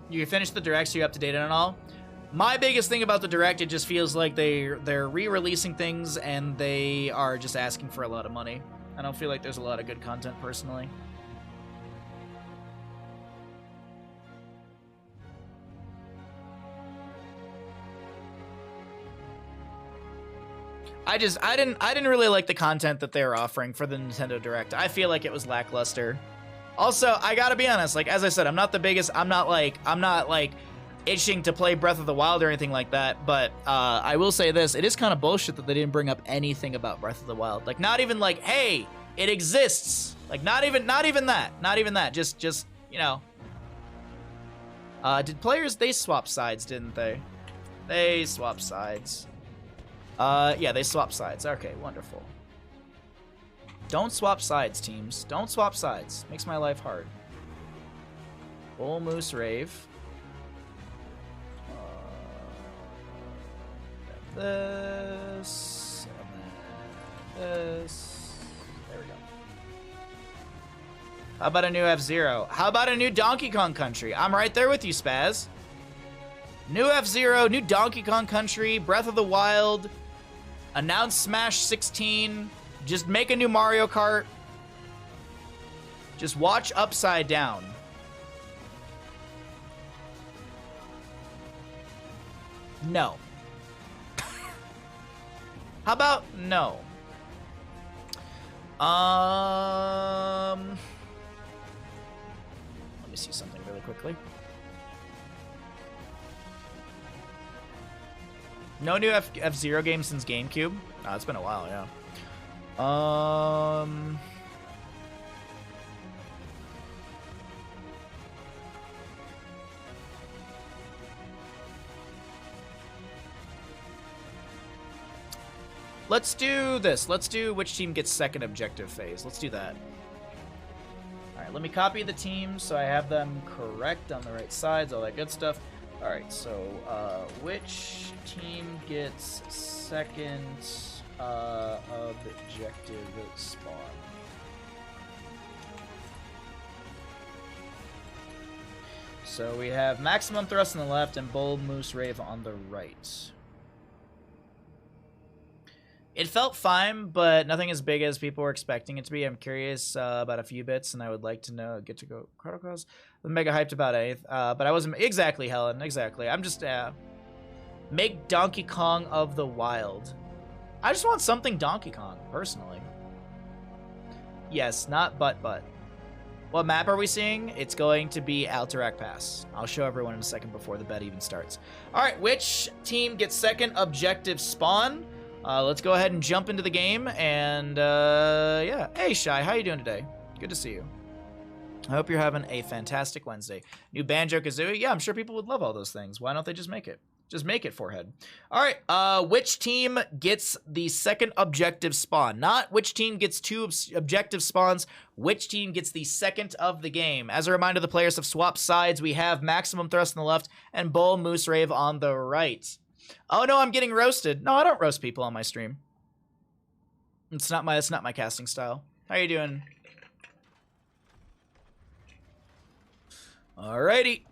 You finished the directs, you up to date on it all? My biggest thing about the direct, it just feels like they're re-releasing things and they are just asking for a lot of money. I don't feel like there's a lot of good content personally. I didn't really like the content that they were offering for the Nintendo Direct. I feel like it was lackluster. Also, I gotta be honest, like as I said, I'm not like itching to play Breath of the Wild or anything like that, but I will say this, it is kind of bullshit that they didn't bring up anything about Breath of the Wild. Like not even like, hey, it exists. Like not even that. Just you know. Did players, they swapped sides, didn't they? They swapped sides. Yeah, they swap sides. Okay, wonderful. Don't swap sides, teams. Don't swap sides. Makes my life hard. Bull Moose Rave. This. And then this. There we go. How about a new F-Zero? How about a new Donkey Kong Country? I'm right there with you, Spaz. New F-Zero, new Donkey Kong Country, Breath of the Wild. Announce Smash 16. Just make a new Mario Kart. Just watch Upside Down. No. How about no? Let me see something really quickly. No new F-Zero game since GameCube? Oh, it's been a while, yeah. Let's do this. Let's do which team gets second objective phase. Let's do that. All right, let me copy the teams so I have them correct on the right sides, all that good stuff. All right, so which team gets second objective spawn? So we have Maximum Thrust on the left and Bull Moose Rave on the right. It felt fine, but nothing as big as people were expecting it to be. I'm curious about a few bits, and I would like to get to go protocols. I'm mega hyped about it, but I wasn't exactly, Helen. Exactly. I'm just make Donkey Kong of the Wild. I just want something Donkey Kong, personally. Yes, not but. What map are we seeing? It's going to be Alterac Pass. I'll show everyone in a second before the bet even starts. All right, which team gets second objective spawn? Let's go ahead and jump into the game, and yeah. Hey, Shy, how you doing today? Good to see you. I hope you're having a fantastic Wednesday. New Banjo-Kazooie? Yeah, I'm sure people would love all those things. Why don't they just make it? Just make it, Forehead. All right, which team gets the second objective spawn? Not which team gets two objective spawns, which team gets the second of the game. As a reminder, the players have swapped sides. We have Maximum Thrust on the left and Bull Moose Rave on the right. Oh no, I'm getting roasted. No, I don't roast people on my stream. It's not my casting style. How you doing? Alrighty.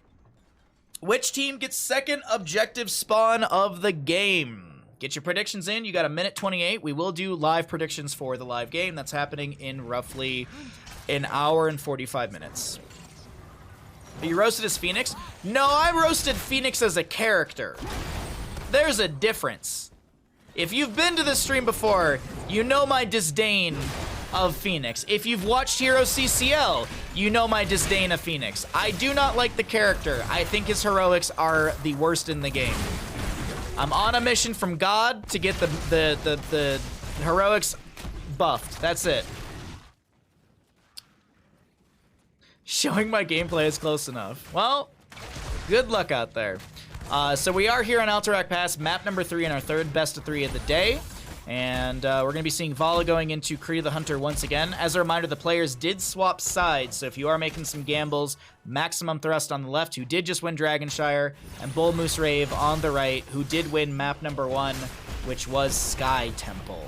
Which team gets second objective spawn of the game? Get your predictions in. You got a minute 28. We will do live predictions for the live game. That's happening in roughly an hour and 45 minutes. You roasted as Phoenix? No, I roasted Phoenix as a character. There's a difference. If you've been to this stream before, you know my disdain of Phoenix. If you've watched Hero CCL, you know my disdain of Phoenix. I do not like the character. I think his heroics are the worst in the game. I'm on a mission from God to get the heroics buffed. That's it. Showing my gameplay is close enough. Well, good luck out there. So we are here on Alterac Pass, map number 3 in our third best of 3 of the day. And we're going to be seeing Vala going into Kree the Hunter once again. As a reminder, the players did swap sides, so if you are making some gambles, Maximum Thrust on the left, who did just win Dragonshire, and Bull Moose Rave on the right, who did win map number 1, which was Sky Temple.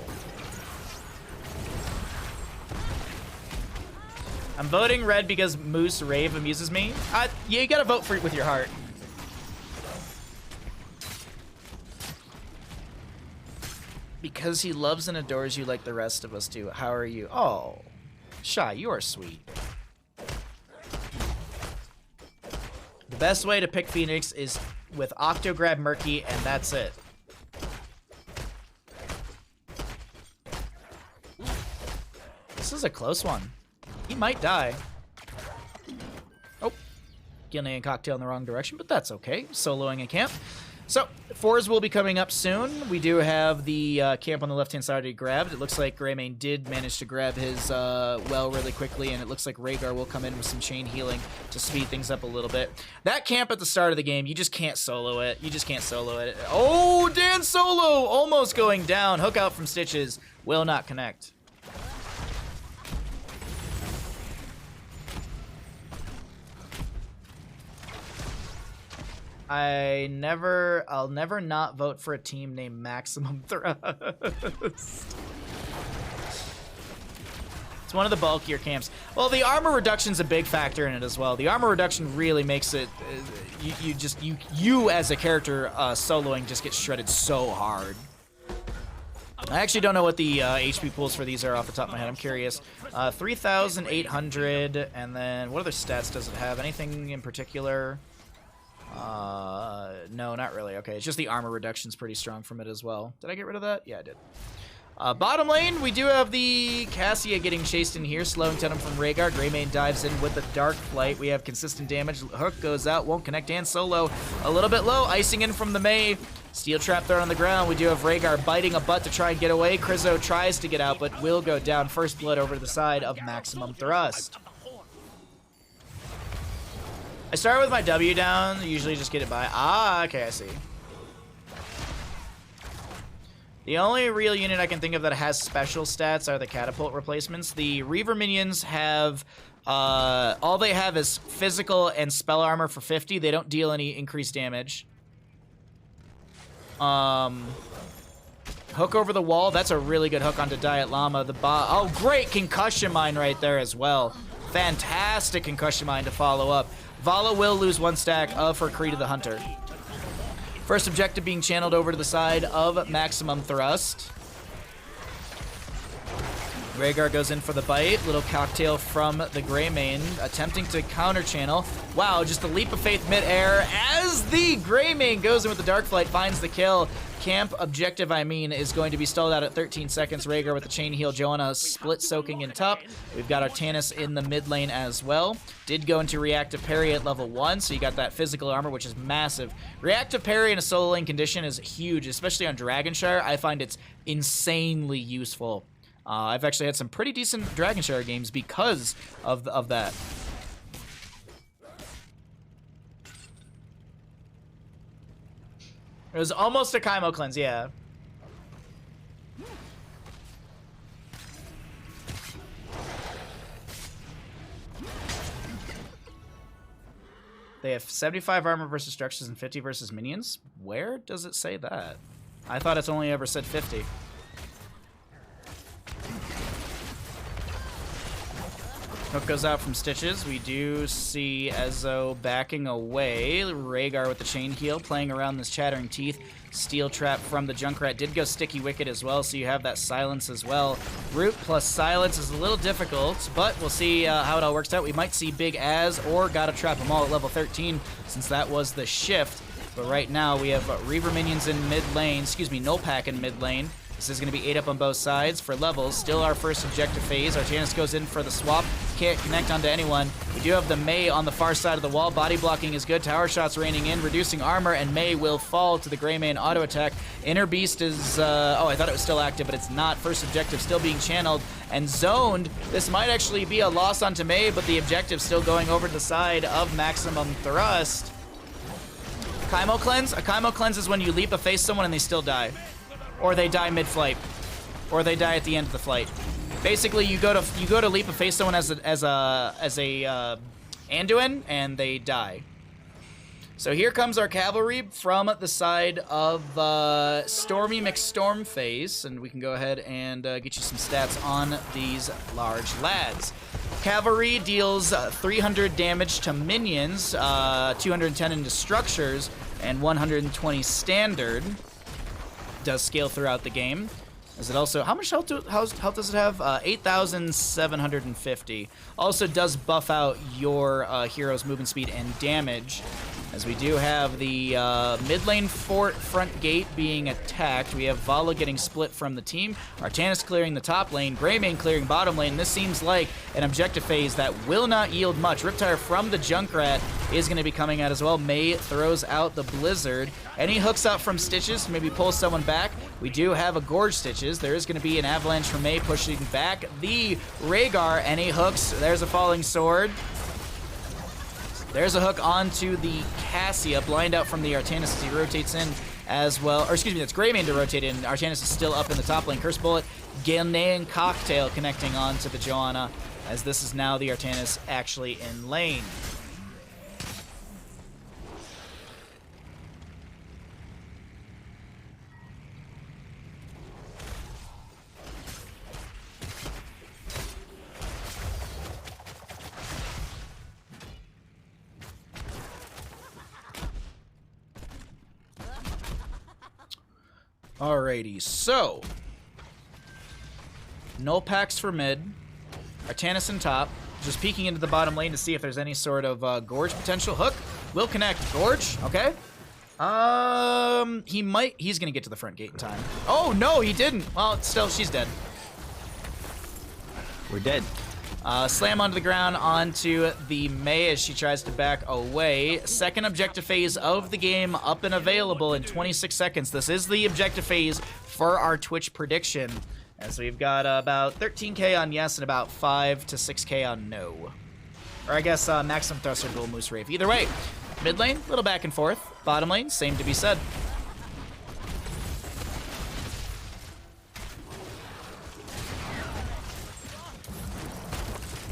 I'm voting red because Moose Rave amuses me. Yeah, you gotta vote with your heart. Because he loves and adores you like the rest of us do. How are you? Oh, Shy, you are sweet. The best way to pick Phoenix is with Octograb Murky, and that's it. This is a close one. He might die. Oh, Guinea and Cocktail in the wrong direction, but that's okay. Soloing a camp. So, 4s will be coming up soon. We do have the camp on the left-hand side already grabbed. It looks like Greymane did manage to grab his well really quickly, and it looks like Rhaegar will come in with some chain healing to speed things up a little bit. That camp at the start of the game, you just can't solo it. You just can't solo it. Oh, Dan Solo almost going down. Hook out from Stitches. Will not connect. I'll never not vote for a team named Maximum Thrust. It's one of the bulkier camps. Well, the armor reduction's a big factor in it as well. The armor reduction really makes it, you as a character soloing just get shredded so hard. I actually don't know what the HP pools for these are off the top of my head. I'm curious. 3,800, and then what other stats does it have? Anything in particular? No, not really. Okay, it's just the armor reduction's pretty strong from it as well. Did I get rid of that? Yeah, I did. Bottom lane, we do have the Cassia getting chased in here, slowing Tenem from Rhaegar. Greymane dives in with the Dark Flight. We have consistent damage. Hook goes out, won't connect. Dan Solo a little bit low, icing in from the Mei. Steel Trap thrown on the ground. We do have Rhaegar biting a butt to try and get away. Krizzo tries to get out, but will go down. First blood over to the side of Maximum Thrust. I start with my W down, usually just get it by. Ah, okay, I see. The only real unit I can think of that has special stats are the catapult replacements. The Reaver minions have, all they have is physical and spell armor for 50. They don't deal any increased damage. Hook over the wall, that's a really good hook onto Diet Llama. Oh, great concussion mine right there as well. Fantastic concussion mine to follow up. Vala will lose 1 stack of her Creed of the Hunter. First objective being channeled over to the side of Maximum Thrust. Rhaegar goes in for the bite. Little cocktail from the Greymane, attempting to counter channel. Wow, just a leap of faith mid-air as the Greymane goes in with the Dark Flight, finds the kill. Camp objective, is going to be stalled out at 13 seconds. Rhaegar with the chain heal. Joanna split soaking in top. We've got Artanis in the mid lane as well. Did go into reactive parry at level 1, so you got that physical armor, which is massive. Reactive parry in a solo lane condition is huge, especially on Dragonshire. I find it's insanely useful. I've actually had some pretty decent Dragonshire games because of that. It was almost a Kaimo cleanse, yeah. They have 75 armor versus structures and 50 versus minions? Where does it say that? I thought it's only ever said 50. Hook goes out from Stitches. We do see Ezzo backing away. Rhaegar with the chain heal, playing around this Chattering Teeth. Steel Trap from the Junkrat did go Sticky Wicket as well, so you have that silence as well. Root plus silence is a little difficult, but we'll see how it all works out. We might see Big Az or Gotta Trap them all at level 13, since that was the shift. But right now we have Reaver minions in mid lane, Nullpack in mid lane. This is going to be 8 up on both sides for levels. Still our first objective phase. Artanis goes in for the swap. Can't connect onto anyone. We do have the Mei on the far side of the wall. Body blocking is good. Tower shots raining in, reducing armor, and Mei will fall to the Greymane auto attack. Inner Beast is... oh, I thought it was still active, but it's not. First objective still being channeled and zoned. This might actually be a loss onto Mei, but the objective still going over to the side of Maximum Thrust. Kaimo Cleanse? A Kaimo Cleanse is when you leap a face someone and they still die. Or they die mid-flight, or they die at the end of the flight. Basically, you go to leap a face someone as a Anduin, and they die. So here comes our cavalry from the side of Stormy McStormface, and we can go ahead and get you some stats on these large lads. Cavalry deals 300 damage to minions, 210 into structures, and 120 standard. Does scale throughout the game. Is it also, how much health does it have? 8,750. Also does buff out your hero's movement speed and damage, as we do have the mid lane fort front gate being attacked. We have Vala getting split from the team, Artanis clearing the top lane, Greymane clearing bottom lane. This seems like an objective phase that will not yield much. Riptire from the Junkrat is going to be coming out as well. Mei throws out the Blizzard. Any hooks out from Stitches, maybe pull someone back. We do have a Gorge Stitches. There is going to be an Avalanche from Mei pushing back the Rhaegar. Any hooks? There's a Falling Sword. There's a hook onto the Cassia. Blind out from the Artanis as he rotates in as well. Or excuse me, that's Greymane to rotate in. Artanis is still up in the top lane. Curse Bullet, Ghanaian Cocktail connecting onto the Joanna, as this is now the Artanis actually in lane. Alrighty, so null packs for mid, Artanis in top, just peeking into the bottom lane to see if there's any sort of Gorge potential. Hook will connect. Gorge, okay. He's gonna get to the front gate in time. Oh no, he didn't. Well, still, she's dead. We're dead. Slam onto the ground onto the Mei as she tries to back away. Second objective phase of the game up and available in 26 seconds. This is the objective phase for our Twitch prediction, as we've got about 13k on yes and about 5 to 6k on no. Or I guess Maximum Thrust or Dual Moose Rave. Either way, mid lane, little back and forth. Bottom lane, same to be said.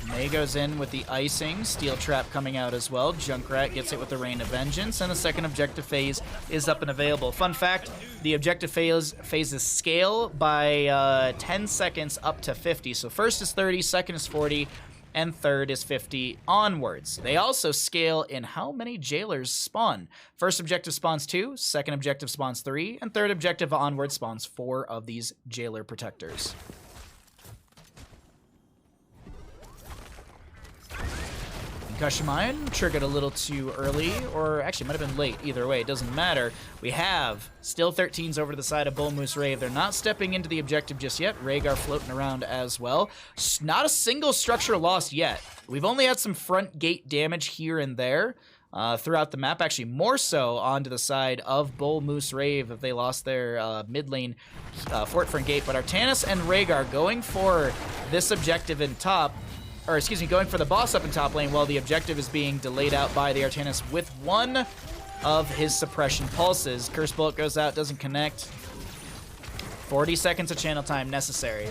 Mei goes in with the icing, Steel Trap coming out as well. Junkrat gets it with the Rain of Vengeance, and the second objective phase is up and available. Fun fact, the objective phases scale by 10 seconds up to 50. So first is 30, second is 40, and third is 50 onwards. They also scale in how many jailers spawn. First objective spawns 2, second objective spawns 3, and third objective onward spawns 4 of these jailer protectors. Concussion Mine triggered a little too early, or actually might have been late. Either way, it doesn't matter. We have still 13s over to the side of Bull Moose Rave. They're not stepping into the objective just yet. Rhaegar floating around as well. Not a single structure lost yet. We've only had some front gate damage here and there throughout the map. Actually, more so onto the side of Bull Moose Rave if they lost their mid lane fort front gate. But Artanis and Rhaegar going for this objective in top. Or excuse me, going for the boss up in top lane while the objective is being delayed out by the Artanis with one of his suppression pulses. Curse Bullet goes out, doesn't connect. 40 seconds of channel time necessary.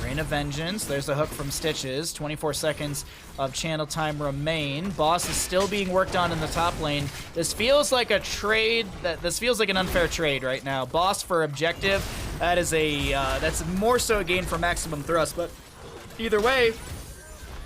Rain of Vengeance. There's a hook from Stitches. 24 seconds of channel time remain. Boss is still being worked on in the top lane. This feels like a trade. This feels like an unfair trade right now. Boss for objective. That is a that's more so a gain for maximum thrust. But either way,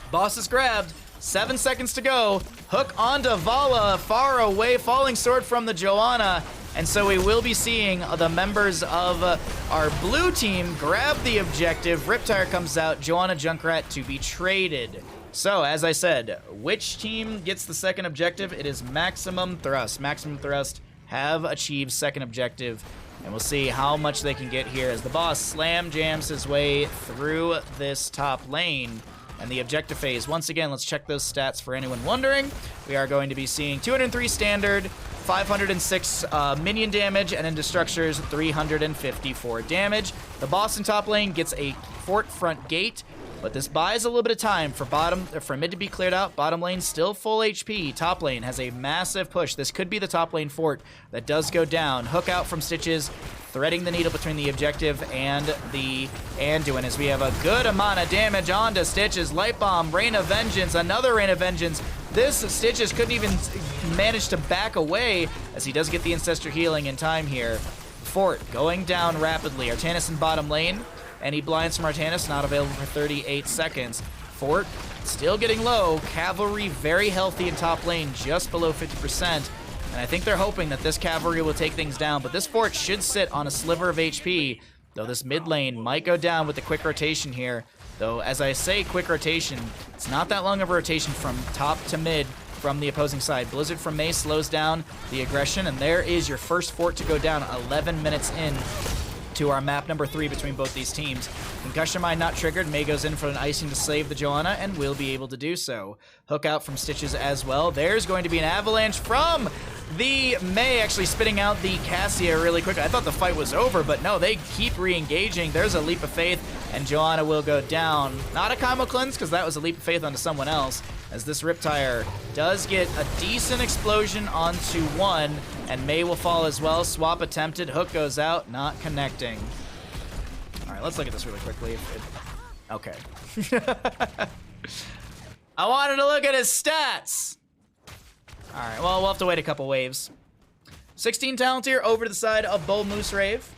boss is grabbed. 7 seconds to go. Hook onto Vala. Far away. Falling sword from the Joanna. And so we will be seeing the members of our blue team grab the objective. Riptire comes out, Joanna Junkrat to be traded. So, as I said, which team gets the second objective? It is Maximum Thrust. Maximum Thrust have achieved second objective. And we'll see how much they can get here as the boss slam jams his way through this top lane. And the objective phase, once again, let's check those stats for anyone wondering. We are going to be seeing 203 standard, 506 minion damage, and into structures 354 damage. The boss in top lane gets a fort front gate, but this buys a little bit of time for mid to be cleared out. Bottom lane still full HP. Top lane has a massive push. This could be the top lane fort that does go down. Hook out from Stitches, threading the needle between the objective and the Anduin as we have a good amount of damage onto Stitches. Light Bomb, Rain of Vengeance, another Rain of Vengeance. This Stitches couldn't even manage to back away as he does get the Ancestor healing in time here. Fort going down rapidly. Artanis in bottom lane. Any blinds from Artanis not available for 38 seconds. Fort still getting low. Cavalry very healthy in top lane, just below 50%. And I think they're hoping that this cavalry will take things down, but this fort should sit on a sliver of HP, though this mid lane might go down with the quick rotation here. Though, as I say quick rotation, it's not that long of a rotation from top to mid from the opposing side. Blizzard from May slows down the aggression, and there is your first fort to go down 11 minutes in to our map number 3 between both these teams. Concussion Mine not triggered. May goes in for an icing to save the Joanna and will be able to do so. Hook out from Stitches as well. There's going to be an avalanche from the May, actually spitting out the Cassia really quick. I thought the fight was over, but no, they keep re-engaging. There's a leap of faith, and Joanna will go down. Not a combo cleanse, because that was a leap of faith onto someone else, as this Riptire does get a decent explosion onto one, and May will fall as well. Swap attempted. Hook goes out, not connecting. All right, let's look at this really quickly. Okay. I wanted to look at his stats. All right, well, we'll have to wait a couple waves. 16 talent here over to the side of Bull Moose Rave.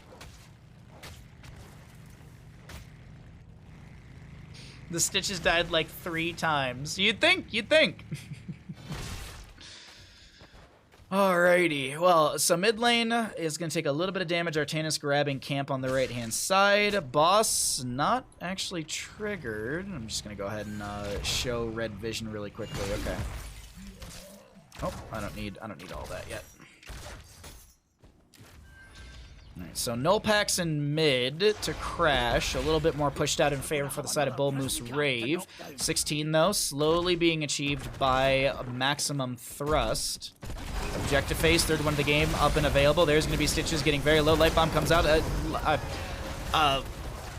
The Stitches died like 3 times. You'd think. Alrighty, well, so mid lane is going to take a little bit of damage. Artanis grabbing camp on the right-hand side. Boss not actually triggered. I'm just going to go ahead and show red vision really quickly. Okay. Oh, I don't need all that yet. Alright, so null packs in mid to crash. A little bit more pushed out in favor for the side of Bull Moose Rave. 16 though, slowly being achieved by Maximum Thrust. Objective phase, third one of the game, up and available. There's going to be Stitches getting very low. Light Bomb comes out.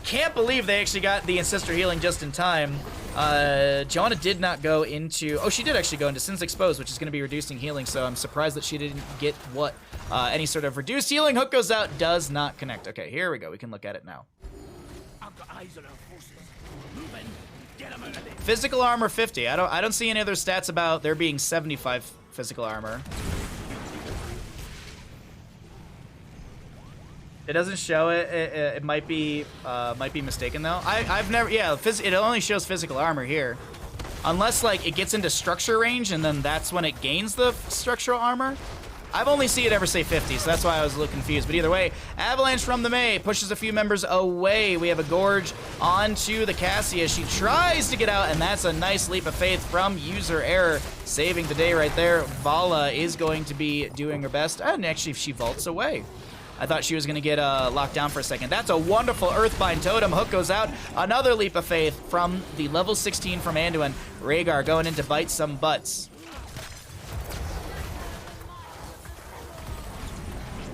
Can't believe they actually got the Ancestor healing just in time. Joanna did not go into... Oh, she did actually go into Sin's Exposed, which is going to be reducing healing, so I'm surprised that she didn't get what any sort of reduced healing. Hook goes out, does not connect. Okay, here we go. We can look at it now. I've got eyes on our forces. Move in. Get them out of there. Physical armor 50. I don't see any other stats about there being 75 physical armor. It doesn't show it. It might be mistaken though. I've never. Yeah, it only shows physical armor here, unless like it gets into structure range and then that's when it gains the structural armor. I've only seen it ever say 50, so that's why I was a little confused. But either way, Avalanche from the Mei pushes a few members away. We have a Gorge onto the Cassia. She tries to get out, and that's a nice leap of faith from user error, saving the day right there. Vala is going to be doing her best, and actually she vaults away. I thought she was going to get locked down for a second. That's a wonderful Earthbind Totem. Hook goes out. Another leap of faith from the level 16 from Anduin. Rhaegar going in to bite some butts.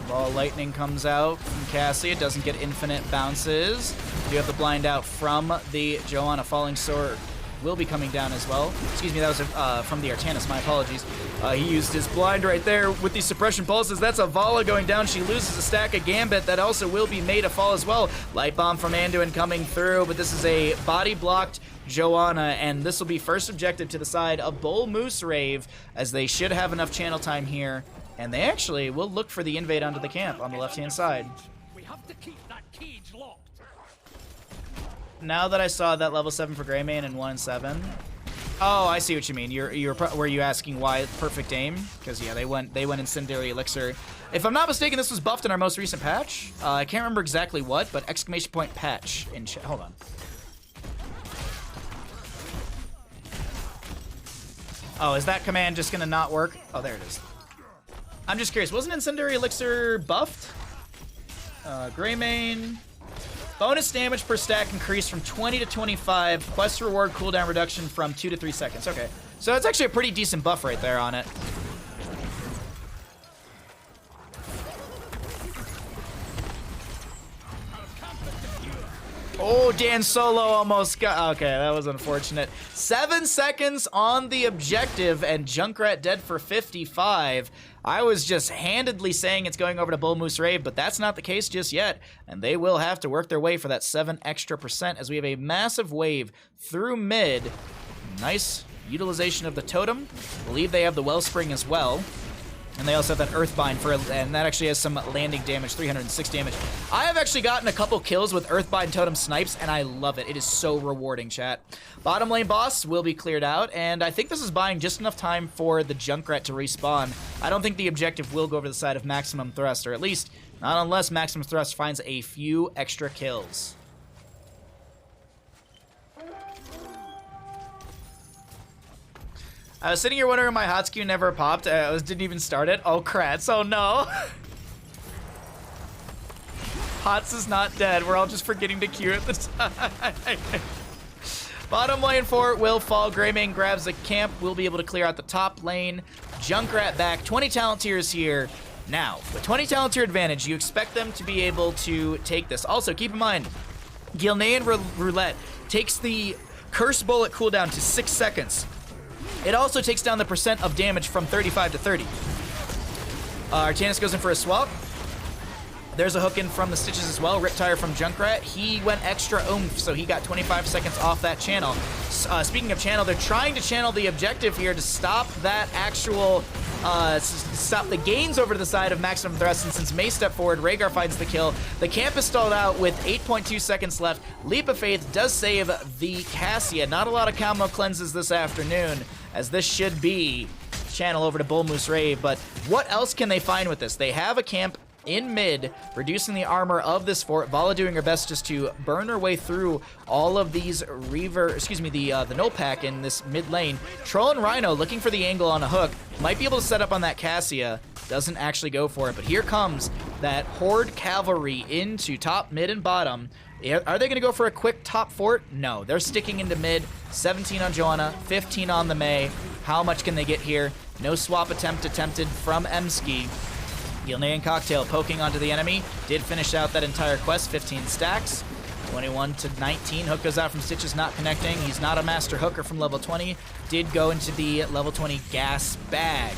Ball lightning comes out from Cassie. It doesn't get infinite bounces. You have the blind out from the Joanna. Falling Sword will be coming down as well. Excuse me, that was from the Artanis. My apologies. He used his blind right there with these suppression pulses. That's a Vala going down. She loses a stack of Gambit. That also will be made to fall as well. Light Bomb from Anduin coming through, but this is a body-blocked Joanna, and this will be first objective to the side of Bull Moose Rave, as they should have enough channel time here. And they actually will look for the invade onto the camp on the left-hand side. We have to keep that cage locked. Now that I saw that level 7 for Greymane and 1 and 7. Oh, I see what you mean. Were you asking why perfect aim? Because yeah, they went Incendiary Elixir. If I'm not mistaken, this was buffed in our most recent patch. I can't remember exactly what, but exclamation point patch in chat. Hold on. Oh, is that command just gonna not work? Oh, there it is. I'm just curious, wasn't Incendiary Elixir buffed? Greymane. Bonus damage per stack increased from 20 to 25. Quest reward cooldown reduction from 2 to 3 seconds. Okay, so it's actually a pretty decent buff right there on it. Oh, Dan Solo almost got... Okay, that was unfortunate. 7 seconds on the objective, and Junkrat dead for 55. I was just handedly saying it's going over to Bull Moose Rave, but that's not the case just yet, and they will have to work their way for that 7 extra % as we have a massive wave through mid. Nice utilization of the totem. I believe they have the Wellspring as well. And they also have that Earthbind and that actually has some landing damage, 306 damage. I have actually gotten a couple kills with Earthbind Totem snipes, and I love it. It is so rewarding, chat. Bottom lane boss will be cleared out, and I think this is buying just enough time for the Junkrat to respawn. I don't think the objective will go over the side of Maximum Thrust, or at least not unless Maximum Thrust finds a few extra kills. I was sitting here wondering my hot skew never popped. I didn't even start it. Oh, crats. Oh, no. Hots is not dead. We're all just forgetting to queue at the time. Bottom lane for it will fall. Greymane grabs the camp. We'll be able to clear out the top lane. Junkrat back. 20 talent tiers here. Now, with 20 talent tier advantage, you expect them to be able to take this. Also, keep in mind, Gilnean Roulette takes the Curse Bullet cooldown to 6 seconds. It also takes down the % of damage from 35 to 30. Artanis goes in for a swap. There's a hook in from the Stitches as well. Riptire from Junkrat. He went extra oomph, so he got 25 seconds off that channel. Speaking of channel, they're trying to channel the objective here to stop that actual... stop the gains over to the side of Maximum Thrust, and since Mei stepped forward, Rhaegar finds the kill. The camp is stalled out with 8.2 seconds left. Leap of Faith does save the Cassia. Not a lot of combo cleanses this afternoon, as this should be channel over to Bull Moose Rave, but what else can they find with this? They have a camp in mid, reducing the armor of this fort. Vala doing her best just to burn her way through all of these the null pack in this mid lane. Troll and Rhino looking for the angle on a hook. Might be able to set up on that Cassia. Doesn't actually go for it, but here comes that Horde Cavalry into top, mid, and bottom. Are they going to go for a quick top fort? No, they're sticking into mid. 17 on Joanna, 15 on the Mei. How much can they get here? No swap attempt attempted from Emski. Gilnean Cocktail poking onto the enemy. Did finish out that entire quest, 15 stacks. 21 to 19. Hook goes out from Stitches, not connecting. He's not a master hooker from level 20. Did go into the level 20 gas bag.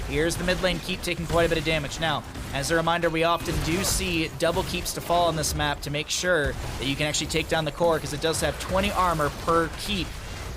Here's the mid lane keep taking quite a bit of damage. Now, as a reminder, we often do see double keeps to fall on this map to make sure that you can actually take down the core, because it does have 20 armor per keep,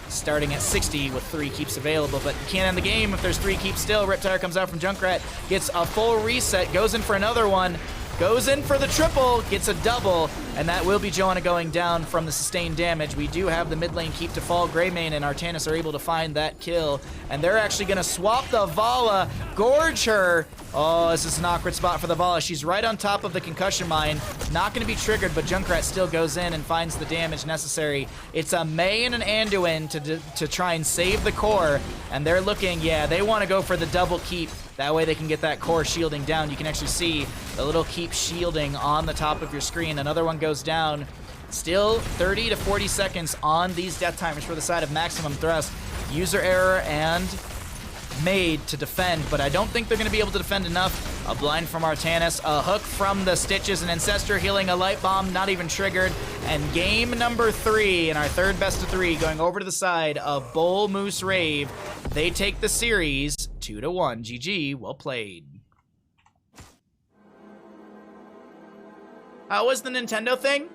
starting at 60 with 3 keeps available, but you can't end the game if there's 3 keeps still. Riptire comes out from Junkrat, gets a full reset, goes in for another one. goes in for the triple, gets a double, and that will be Johanna going down from the sustained damage. We do have the mid lane keep to fall. Greymane and Artanis are able to find that kill, and they're actually going to swap the Vala, gorge her. Oh, this is an awkward spot for the Vala. She's right on top of the concussion mine. Not going to be triggered, but Junkrat still goes in and finds the damage necessary. It's a Mei and an Anduin to try and save the core, and they're looking, yeah, they want to go for the double keep. That way they can get that core shielding down. You can actually see the little keep shielding on the top of your screen. Another one goes down. Still 30 to 40 seconds on these death timers for the side of Maximum Thrust. User error and made to defend, but I don't think they're going to be able to defend enough. A blind from Artanis, a hook from the Stitches, an Ancestor healing, a light bomb, not even triggered, and game number 3 in our third best of 3 going over to the side of Bull Moose Rave. They take the series 2-1. GG, well played. How was the Nintendo thing?